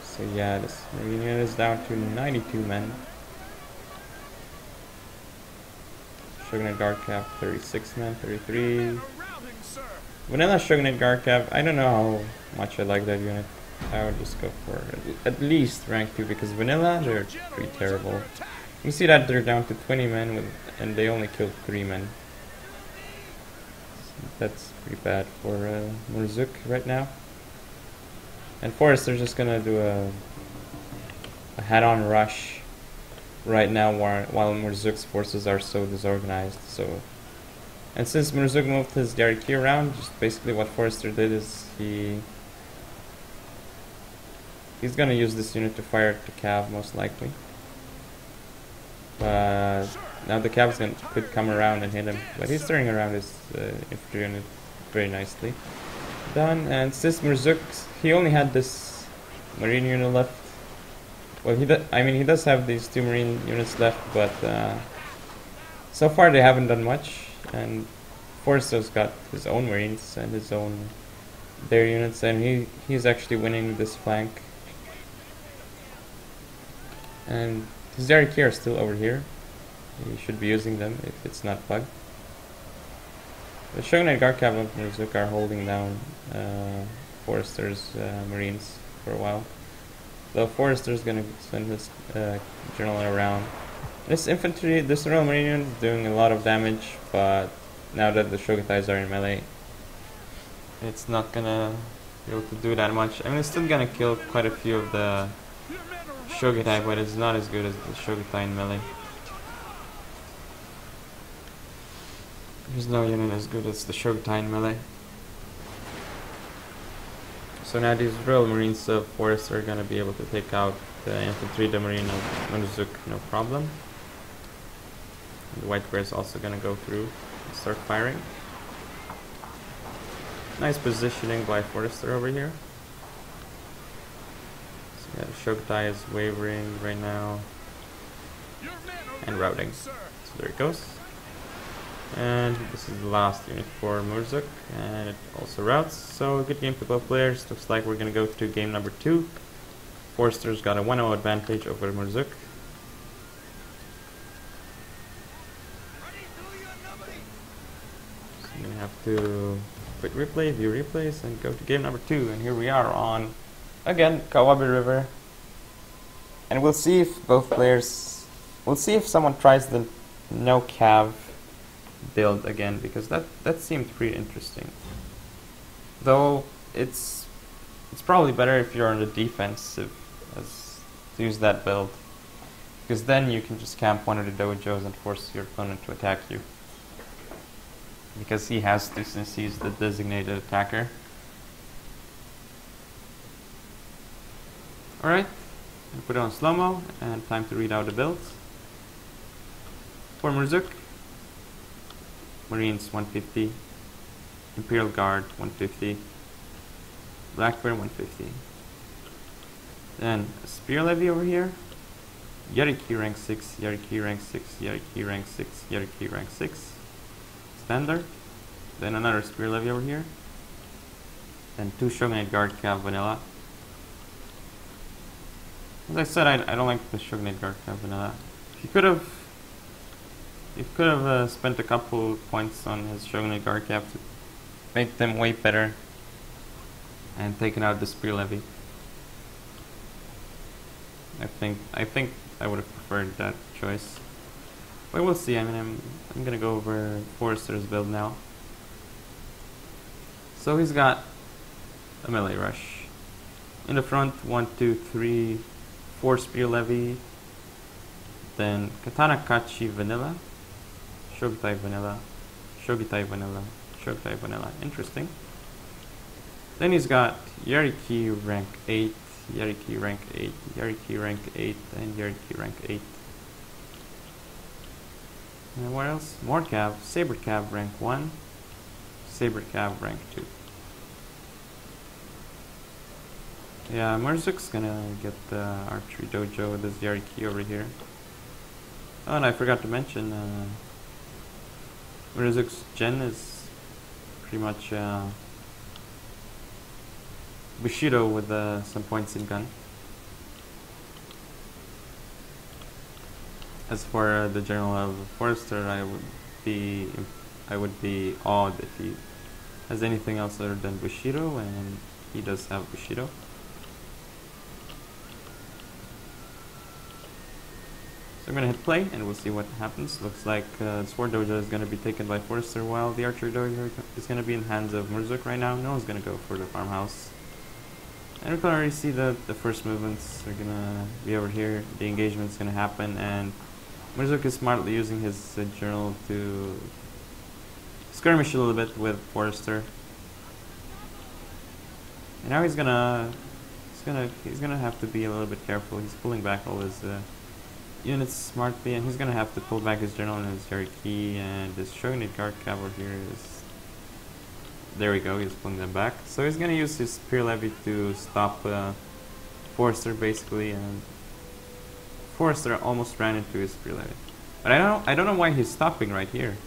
So yeah, this Marine unit is down to 92 men. Shogunate Guardcav 36 men, 33. Vanilla Shogunate Guardcav, I don't know how much I like that unit. I would just go for at least rank 2 because Vanilla, they're pretty terrible. You see that they're down to 20 men and they only killed 3 men. So that's pretty bad for Murzuk right now. And Forrest, just gonna do a head-on rush right now while Murzuk's forces are so disorganized. So, and since Murzuk moved his Yariki around, just basically what Forrester did is he's gonna use this unit to fire at the Cav most likely. But now the Cav's could come around and hit him, but he's turning around his infantry unit very nicely. Done, and since Murzuk, he only had this Marine unit left. Well, he does have these 2 Marine units left, but so far they haven't done much. And Forrester's got his own Marines and their units, and he's actually winning this flank. And his Yariki are still over here. He should be using them if it's not bugged. The Shogunate Guardcav and Murzuk are holding down Forrester's Marines for a while. Though Forrester's gonna send his general around. This Royal Marine unit is doing a lot of damage, but now that the Shogutais are in melee, it's not gonna be able to do that much. I mean, it's still gonna kill quite a few of the Shogutai, but it's not as good as the Shogutai in melee. There's no unit as good as the Shogutai in melee. So now these Royal Marines of Forest are going to be able to take out the infantry, the Marine of Murzuk, no problem. The White Bear is also going to go through and start firing. Nice positioning by Forrester over here. So yeah, the Shogutai is wavering right now and routing. So there it goes. And this is the last unit for Murzuk, and it also routes. So a good game for both players. Looks like we're going to go to game number 2. Forrester's got a 1-0 advantage over Murzuk. So I'm going to have to quit replay, view replays, and go to game number 2. And here we are on, again, Kawabe River. And we'll see if both players... We'll see if someone tries the no cav build again, because that seemed pretty interesting. Though it's probably better if you're on the defensive as to use that build. Because then you can just camp one of the dojos and force your opponent to attack you. Because he has to, since he's the designated attacker. Alright, put it on slow-mo, and time to read out the builds. For Murzuk, Marines 150, Imperial Guard 150, Black Bear 150. Then a Spear Levy over here, Yariki rank 6, Yariki rank 6, Yariki rank 6, Yariki rank 6. Standard. Then another Spear Levy over here. Then 2 Shogunate Guard Cav Vanilla. As I said, I don't like the Shogunate Guard Cav Vanilla. He could have spent a couple points on his Shogunate Guard Cav to make them way better and taken out the Spear Levy. I think I would have preferred that choice. But we'll see. I mean, I'm gonna go over Forrester's build now. So he's got a melee rush. In the front, 1, 2, 3, 4 Spear Levy. Then Katana Kachi Vanilla, Shogitai Vanilla, Shogitai Vanilla, Shogitai Vanilla. Interesting. Then he's got Yariki rank 8, Yariki rank 8, Yariki rank 8, and Yariki rank 8. And what else? More Cav. Saber Cav rank 1. Saber Cav rank 2. Yeah, Murzuk's gonna get the archery dojo with this Yariki over here. Oh, and I forgot to mention, Murzuk's gen is pretty much Bushido with some points in gun. As for the general of Forrester, I would be awed if he has anything else other than Bushido, and he does have Bushido. So I'm gonna hit play, and we'll see what happens. Looks like Sword Dojo is gonna be taken by Forrester, while the Archer Dojo is gonna be in the hands of Murzuk right now. No one's gonna go for the farmhouse. And we can already see the first movements are gonna be over here. The engagement's gonna happen, and Murzuk is smartly using his journal to skirmish a little bit with Forrester. And now he's gonna have to be a little bit careful. He's pulling back all his units smartly, and he's gonna have to pull back his journal and his Yariki, and his Shogunate Guard Cav over here is. There we go, he's pulling them back. So he's gonna use his Spear Levy to stop Forrester basically, and Forrester almost ran into his Spear Levy. But I don't know why he's stopping right here.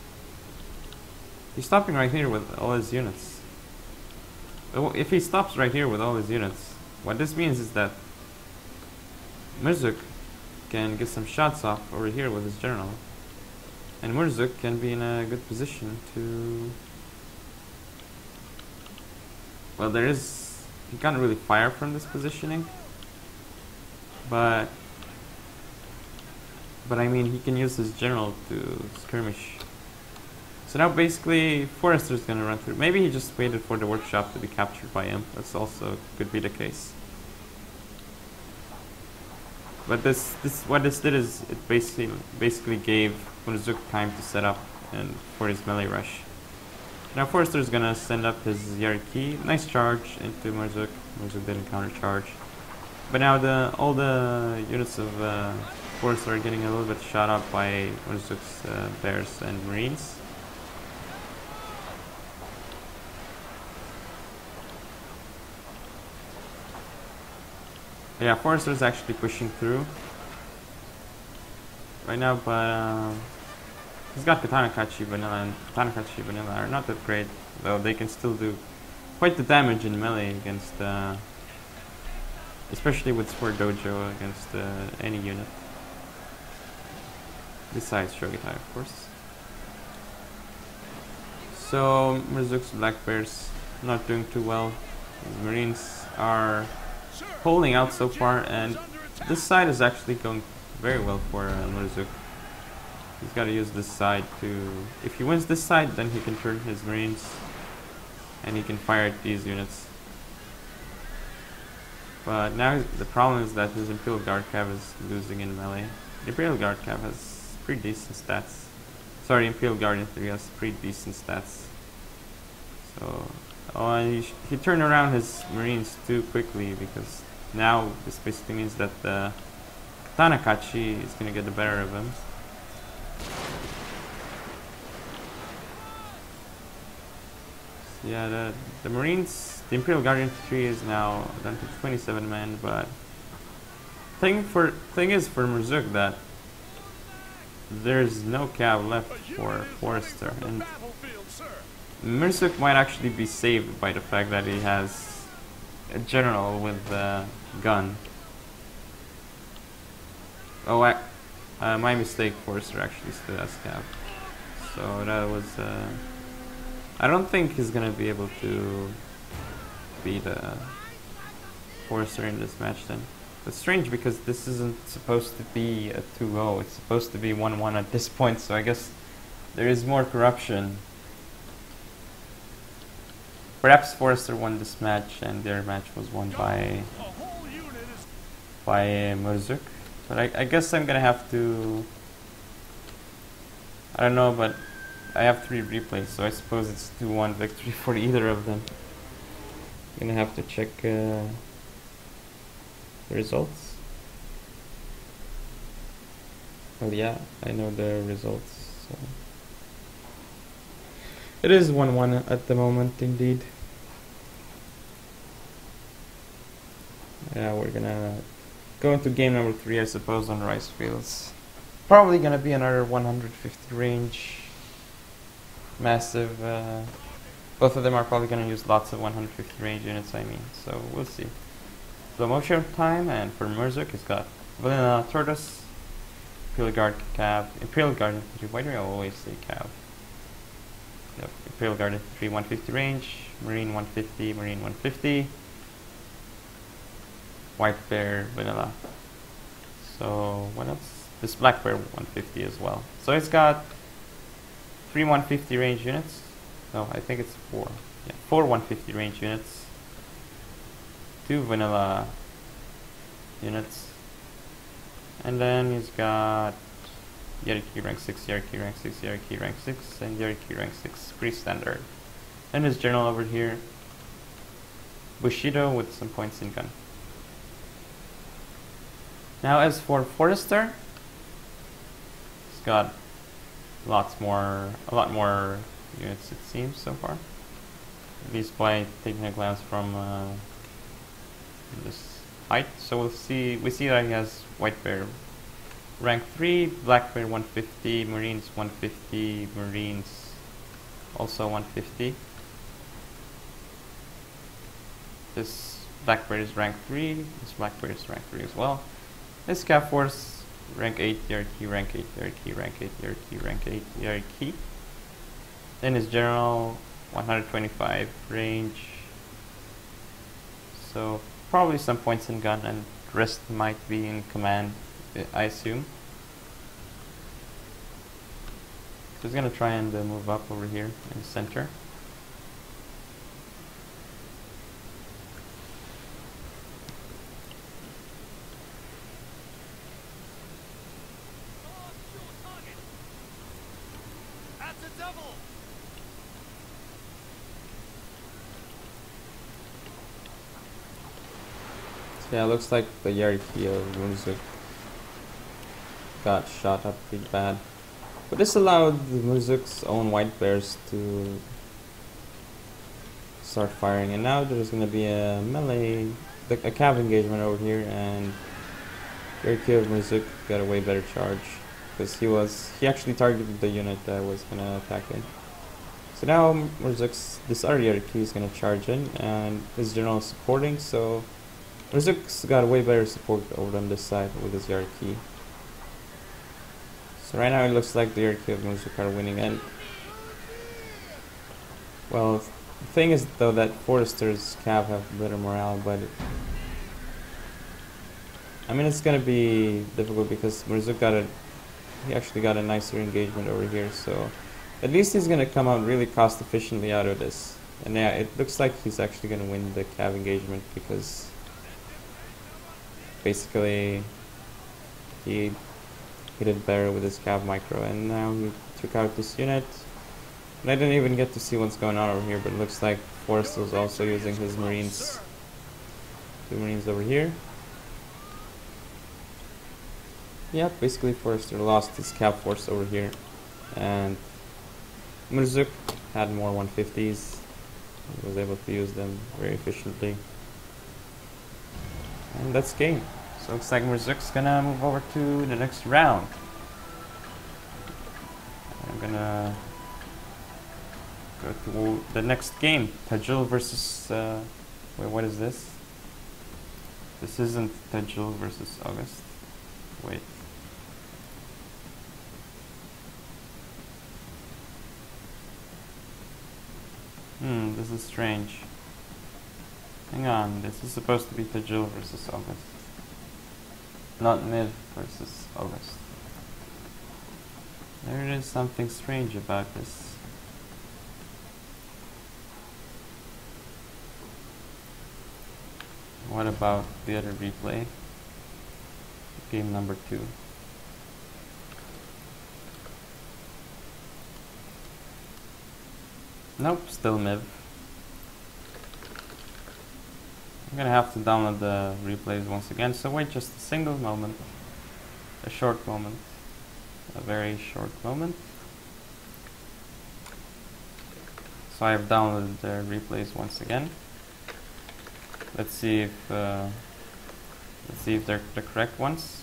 He's stopping right here with all his units. If he stops right here with all his units, what this means is that Murzuk can get some shots off over here with his general, and Murzuk can be in a good position to. Well, he can't really fire from this positioning, but I mean, he can use his general to skirmish. So now basically Forrester's gonna run through. Maybe he just waited for the workshop to be captured by him. That's also could be the case. But what this did is it basically gave Murzuk time to set up and for his melee rush. Now Forrester's gonna send up his Yariki, nice charge into Murzuk. Murzuk didn't counter charge. But now all the units of Forrester are getting a little bit shot up by Murzuk's bears and marines. Yeah, Forrester's actually pushing through right now, but he's got Katana Kachi Vanilla, and Katana Kachi Vanilla are not that great, though they can still do quite the damage in melee against, especially with Sword Dojo against any unit. Besides Shogitai, of course. So Murzuk's Black Bears not doing too well. The Marines are holding out so far, and this side is actually going very well for Murzuk. He's got to use this side to. If he wins this side, then he can turn his Marines and he can fire at these units. But now the problem is that his Imperial Guard Cav is losing in melee. Imperial Guard Cav has pretty decent stats. Sorry, Imperial Guardian 3 has pretty decent stats. So, he turned around his Marines too quickly, because now this basically means that the Tanakachi is gonna get the better of him. So yeah, the Marines, the Imperial Guardian 3 is now down to 27 men, but thing is for Murzuk that there's no cav left for Forrester, and Murzuk might actually be saved by the fact that he has a general with a gun. Oh, my mistake, Forrester actually stood as cav. So that was, I don't think he's gonna be able to beat Forrester in this match then. It's strange because this isn't supposed to be a 2-0, it's supposed to be 1-1 at this point, so I guess there is more corruption. Perhaps Forrester won this match and their match was won by Murzuk. But I guess I'm gonna have to, I don't know, but I have 3 replays, so I suppose it's 2-1 victory for either of them. I'm gonna have to check the results. Well, yeah, I know the results. So. It is 1-1 at the moment, indeed. Yeah, we're gonna go into game number 3, I suppose, on rice fields. Probably gonna be another 150 range. Massive. Both of them are probably gonna use lots of 150 range units, I mean. So we'll see. Slow motion time, and for Murzuk, it's got Vanilla Tortoise, Imperial Guard Cav, Imperial Guardian 3. Why do I always say Cav? Yep, Imperial Guardian 3, 150 range, Marine 150, Marine 150. White Bear, Vanilla. So, what else? This Black Bear 150 as well. So it's got 3 150 range units. No, I think it's 4. Yeah, 4 150 range units. 2 Vanilla units. And then he's got Yariki rank 6, Yariki rank 6, Yariki rank 6, and Yariki rank 6. Pretty standard. And his general over here, Bushido with some points in gun. Now as for Forrester, he's got a lot more units it seems so far. At least by taking a glance from this height. So we see that he has White Bear rank 3, Black Bear 150, Marines 150, Marines also 150. This Black Bear is rank 3, this Black Bear is rank 3 as well. This Cav Force, rank 8, Yariki, rank 8, Yariki, rank 8, Yariki, rank 8, Yariki. Then his general, 125 range. So probably some points in gun, and the rest might be in command, I assume. So he's gonna try and move up over here in the center. Yeah, it looks like the Yariki of Murzuk got shot up pretty bad. But this allowed Murzuk's own White Bears to start firing, and now there's going to be a melee, a cav engagement over here, and Yariki of Murzuk got a way better charge, because he actually targeted the unit that was going to attack it. So now Murzuk's, this other Yariki is going to charge in, and his general is supporting, so Murzuk's got a way better support over on this side with his Yariki. So right now it looks like the Yariki of Murzuk are winning, and well, the thing is though that Forrester's cav have better morale, but I mean it's gonna be difficult because Murzuk he actually got a nicer engagement over here, so at least he's gonna come out really cost efficiently out of this. And yeah, it looks like he's actually gonna win the cav engagement, because basically he hit it better with his Cav Micro, and now he took out this unit. And I didn't even get to see what's going on over here, but it looks like FotS is also using his Marines. 2 Marines over here. Yeah, basically Forrester lost his Cav Force over here, and Murzuk had more 150s. He was able to use them very efficiently. And that's game. So looks like Murzuk's gonna move over to the next round. I'm gonna go to the next game. Tajul versus wait, what is this? This isn't Tajul versus August. Wait. This is strange. Hang on, this is supposed to be Tajul versus August. Not Mid versus August. There is something strange about this. What about the other replay? Game number 2. Nope, still Miv. I'm gonna have to download the replays once again, so wait just a single moment. A short moment. A very short moment. So I have downloaded the replays once again. Let's see if they're the correct ones.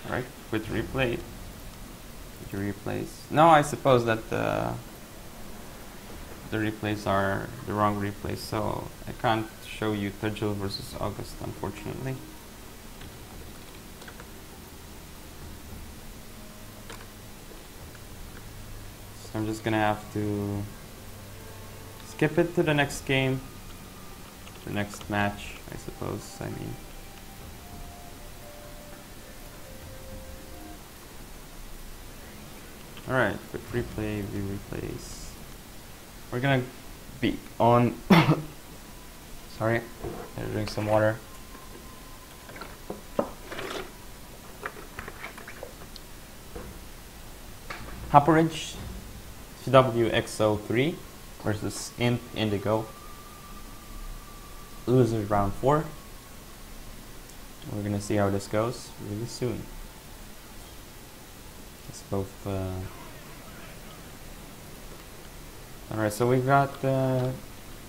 Right, with replay. With replays. No, I suppose that the replays are the wrong replays, so I can't show you Tajul versus August, unfortunately. So I'm just gonna have to skip it to the next game, the next match, I suppose. I mean. Alright, quick replay, view replays. We're gonna be on. Sorry, I'm drinking some water. Hopperidge CWXO3 versus Imp Indigo. Losers round 4. We're gonna see how this goes really soon. It's both. Alright, so we've got the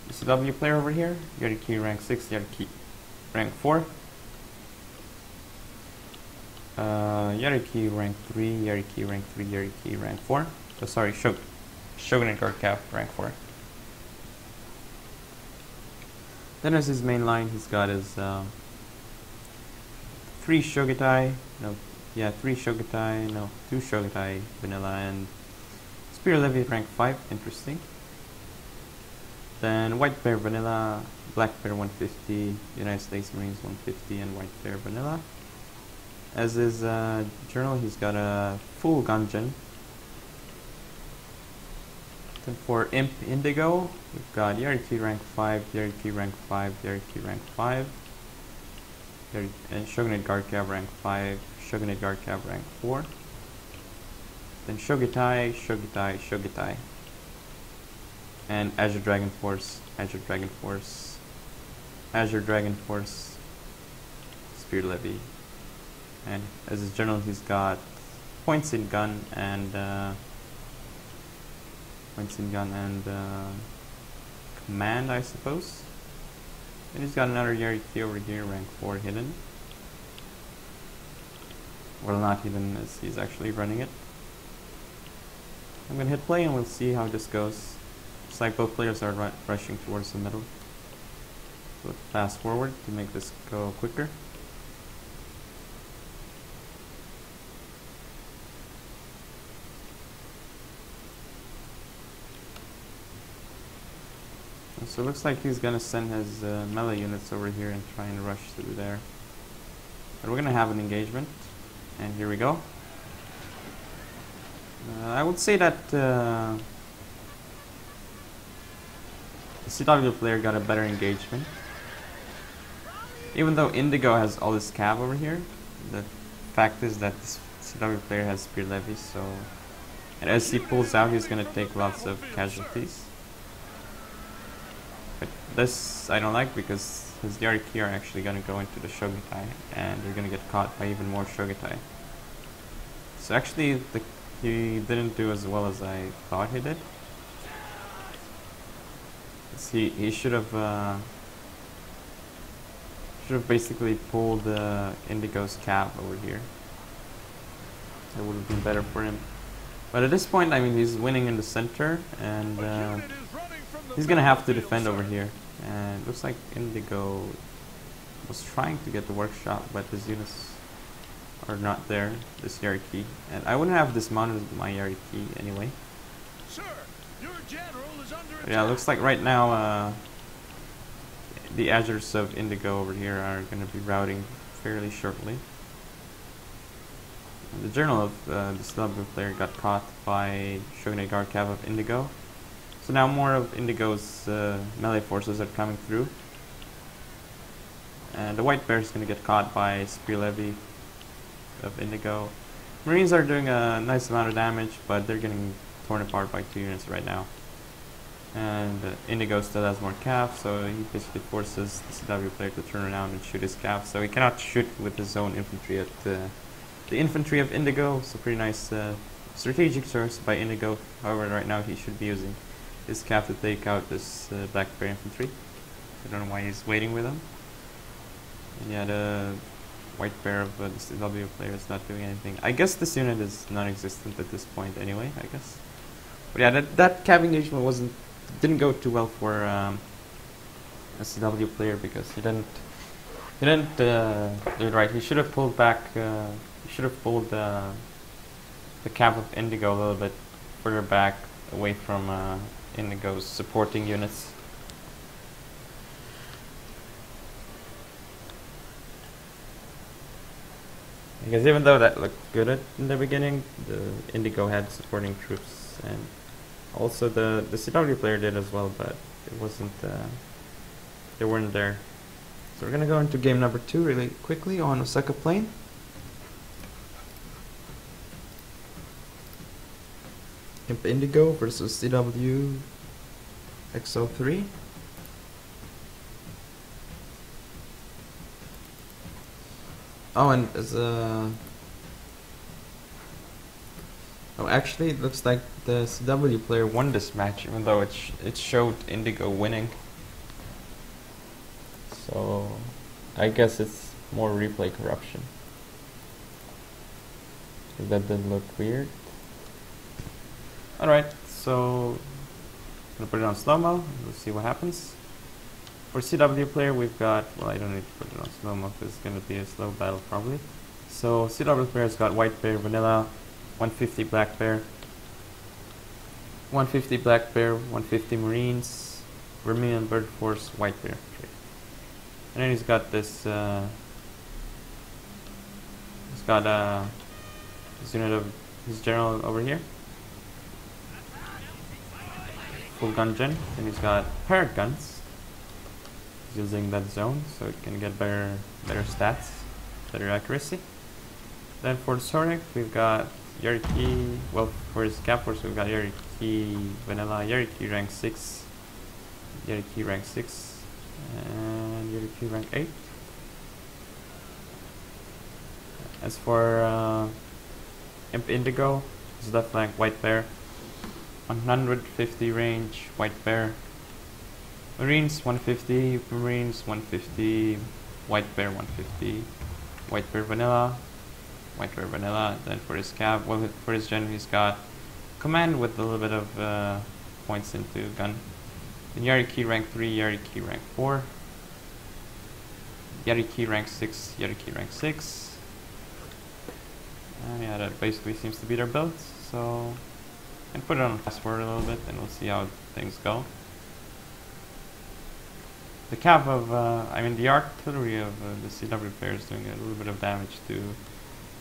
CW player over here. Yariki rank 6, Yariki rank 4. Yariki rank 3, Yariki rank 3, Yariki rank 4. Oh, sorry, Shogunate Guardcap rank 4. Then as his main line, he's got his 3 Shogutai, no, yeah, 3 Shogutai, no, 2 Shogutai vanilla, and Spear Levy rank 5, interesting. Then White Bear vanilla, Black Bear 150, United States Marines 150, and White Bear vanilla. As his journal, he's got a full Gungeon. Then for Imp Indigo, we've got Yariki rank 5, Yariki rank 5, Yariki rank 5, and Shogunate Guardcab rank 5, Shogunate Guardcab rank 4. Then Shogitai, Shogitai, Shogitai. And Azure Dragon Force, Azure Dragon Force, Azure Dragon Force, Spear Levy. And as his general, he's got points in gun and command, I suppose. And he's got another Yariki over here, rank 4 hidden. Well, not hidden, as he's actually running it. I'm gonna hit play and we'll see how this goes. Looks like both players are rushing towards the middle. So let's fast forward to make this go quicker. So it looks like he's gonna send his melee units over here and try and rush through there. But we're gonna have an engagement, and here we go. I would say that The CW player got a better engagement. Even though Indigo has all this cav over here, the fact is that this CW player has spear levies, so... And as he pulls out, he's gonna take lots of casualties. But this I don't like, because his Yariki are actually gonna go into the Shogatai, and they're gonna get caught by even more Shogatai. So actually, he didn't do as well as I thought he did. He should have basically pulled Indigo's cav over here. That would have been better for him. But at this point, I mean, he's winning in the center, and he's gonna have to defend over here. And it looks like Indigo was trying to get the workshop, but his units are not there. This Yariki, and I wouldn't have dismounted my Yariki anyway. Sir, your general is under attack. Yeah, it looks like right now the Azures of Indigo over here are going to be routing fairly shortly. And the journal of the CW player got caught by Shogunate Guard Cav of Indigo. So now more of Indigo's melee forces are coming through. And the White Bear is going to get caught by Spear Levy of Indigo. Marines are doing a nice amount of damage, but they're getting torn apart by 2 units right now. And Indigo still has more cav, so he basically forces the CW player to turn around and shoot his cav. So he cannot shoot with his own infantry at the infantry of Indigo. So pretty nice strategic choice by Indigo. However, right now he should be using his cav to take out this Black Bear infantry. I don't know why he's waiting with him. And yeah, the White Bear of the CW player is not doing anything. I guess this unit is non-existent at this point anyway, I guess. But yeah, that cav engagement didn't go too well for a CW player, because he didn't do it right. He should have pulled back. He should have pulled the cav of Indigo a little bit further back, away from Indigo's supporting units. Because even though that looked good in the beginning, the Indigo had supporting troops, and also the CW player did as well, but it wasn't, they weren't there. So we're gonna go into game number 2 really quickly on Osaka Plain. Imp Indigo versus CW XO3. Oh, and as a... Oh, actually, it looks like the CW player won this match, even though it showed Indigo winning. So, I guess it's more replay corruption. That did look weird. Alright, so I'm gonna put it on slow-mo. We'll see what happens. For CW player, we've got, well, I don't need to put it on slow-mo because it's going to be a slow battle probably. So CW player's got White Bear, Vanilla, 150 Black Bear, 150 Black Bear, 150 Marines, Vermilion Bird Force, White Bear. And then he's got this, he's got this unit of his general over here. Full gun gen, and he's got paired guns. Using that zone, so it can get better stats, better accuracy. Then for the Sonic, we've got Yariki. Well, for his cap force, we've got Yariki Vanilla, Yariki rank 6, Yariki rank 6, and Yariki rank 8. As for Imp Indigo, his left flank White Bear, 150 range White Bear. Marines 150, Marines 150, White Bear 150, White Bear Vanilla, White Bear Vanilla. Then for his cav, well, for his gen, he's got command with a little bit of points into gun. Then Yariki rank 3, Yariki rank 4, Yariki rank 6, Yariki rank 6. And yeah, that basically seems to be their build. So, and put it on fast forward a little bit, and we'll see how things go. The cav of, I mean the artillery of the CW player is doing a little bit of damage to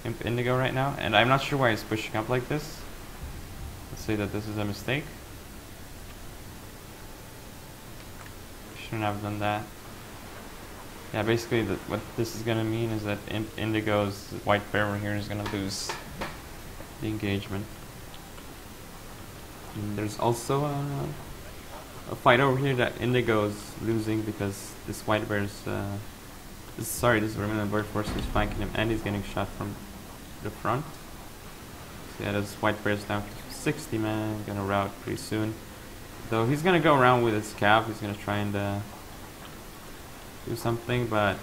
Imp Indigo right now, and I'm not sure why he's pushing up like this. Let's say that this is a mistake. shouldn't have done that. Yeah, basically what this is gonna mean is that Indigo's white bear over here is gonna lose the engagement. And there's also a fight over here that Indigo is losing because this white bear's this Vermilion Bird Force is flanking him and he's getting shot from the front. So yeah, this white bear's down to 60 man, gonna rout pretty soon. Though he's gonna go around with his cav, he's gonna try and do something, but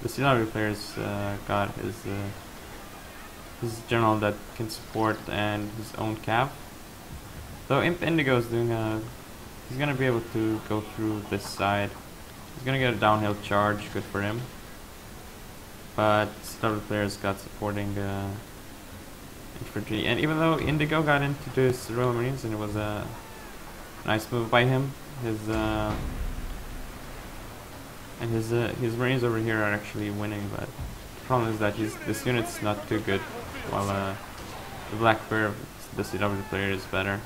the CW player's got his general that can support and his own cav. Though Imp Indigo's doing he's gonna be able to go through this side. He's gonna get a downhill charge, good for him. But CW player's got supporting infantry, and even though Indigo got into this Royal Marines and it was a nice move by him, his Marines over here are actually winning, but the problem is that this unit's not too good, while the Black Bear, the CW player, is better.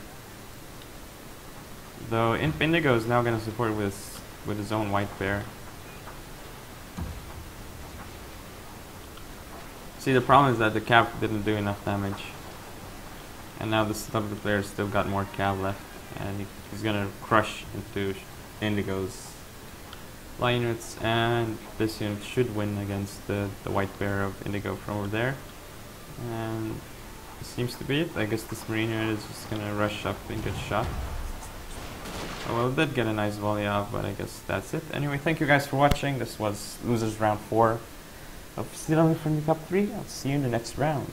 Though Imp Indigo is now going to support with his own White Bear. See, the problem is that the cav didn't do enough damage, and now the CW player still got more cav left, and he's going to crush into Indigo's line units, and this unit should win against the White Bear of Indigo from over there. And this seems to be it. I guess this Marine unit is just gonna rush up and get shot. Oh, well, it did get a nice volley off, but I guess that's it. Anyway, thank you guys for watching. This was Losers Round 4 of CW Friendly Cup 3. I'll see you in the next round.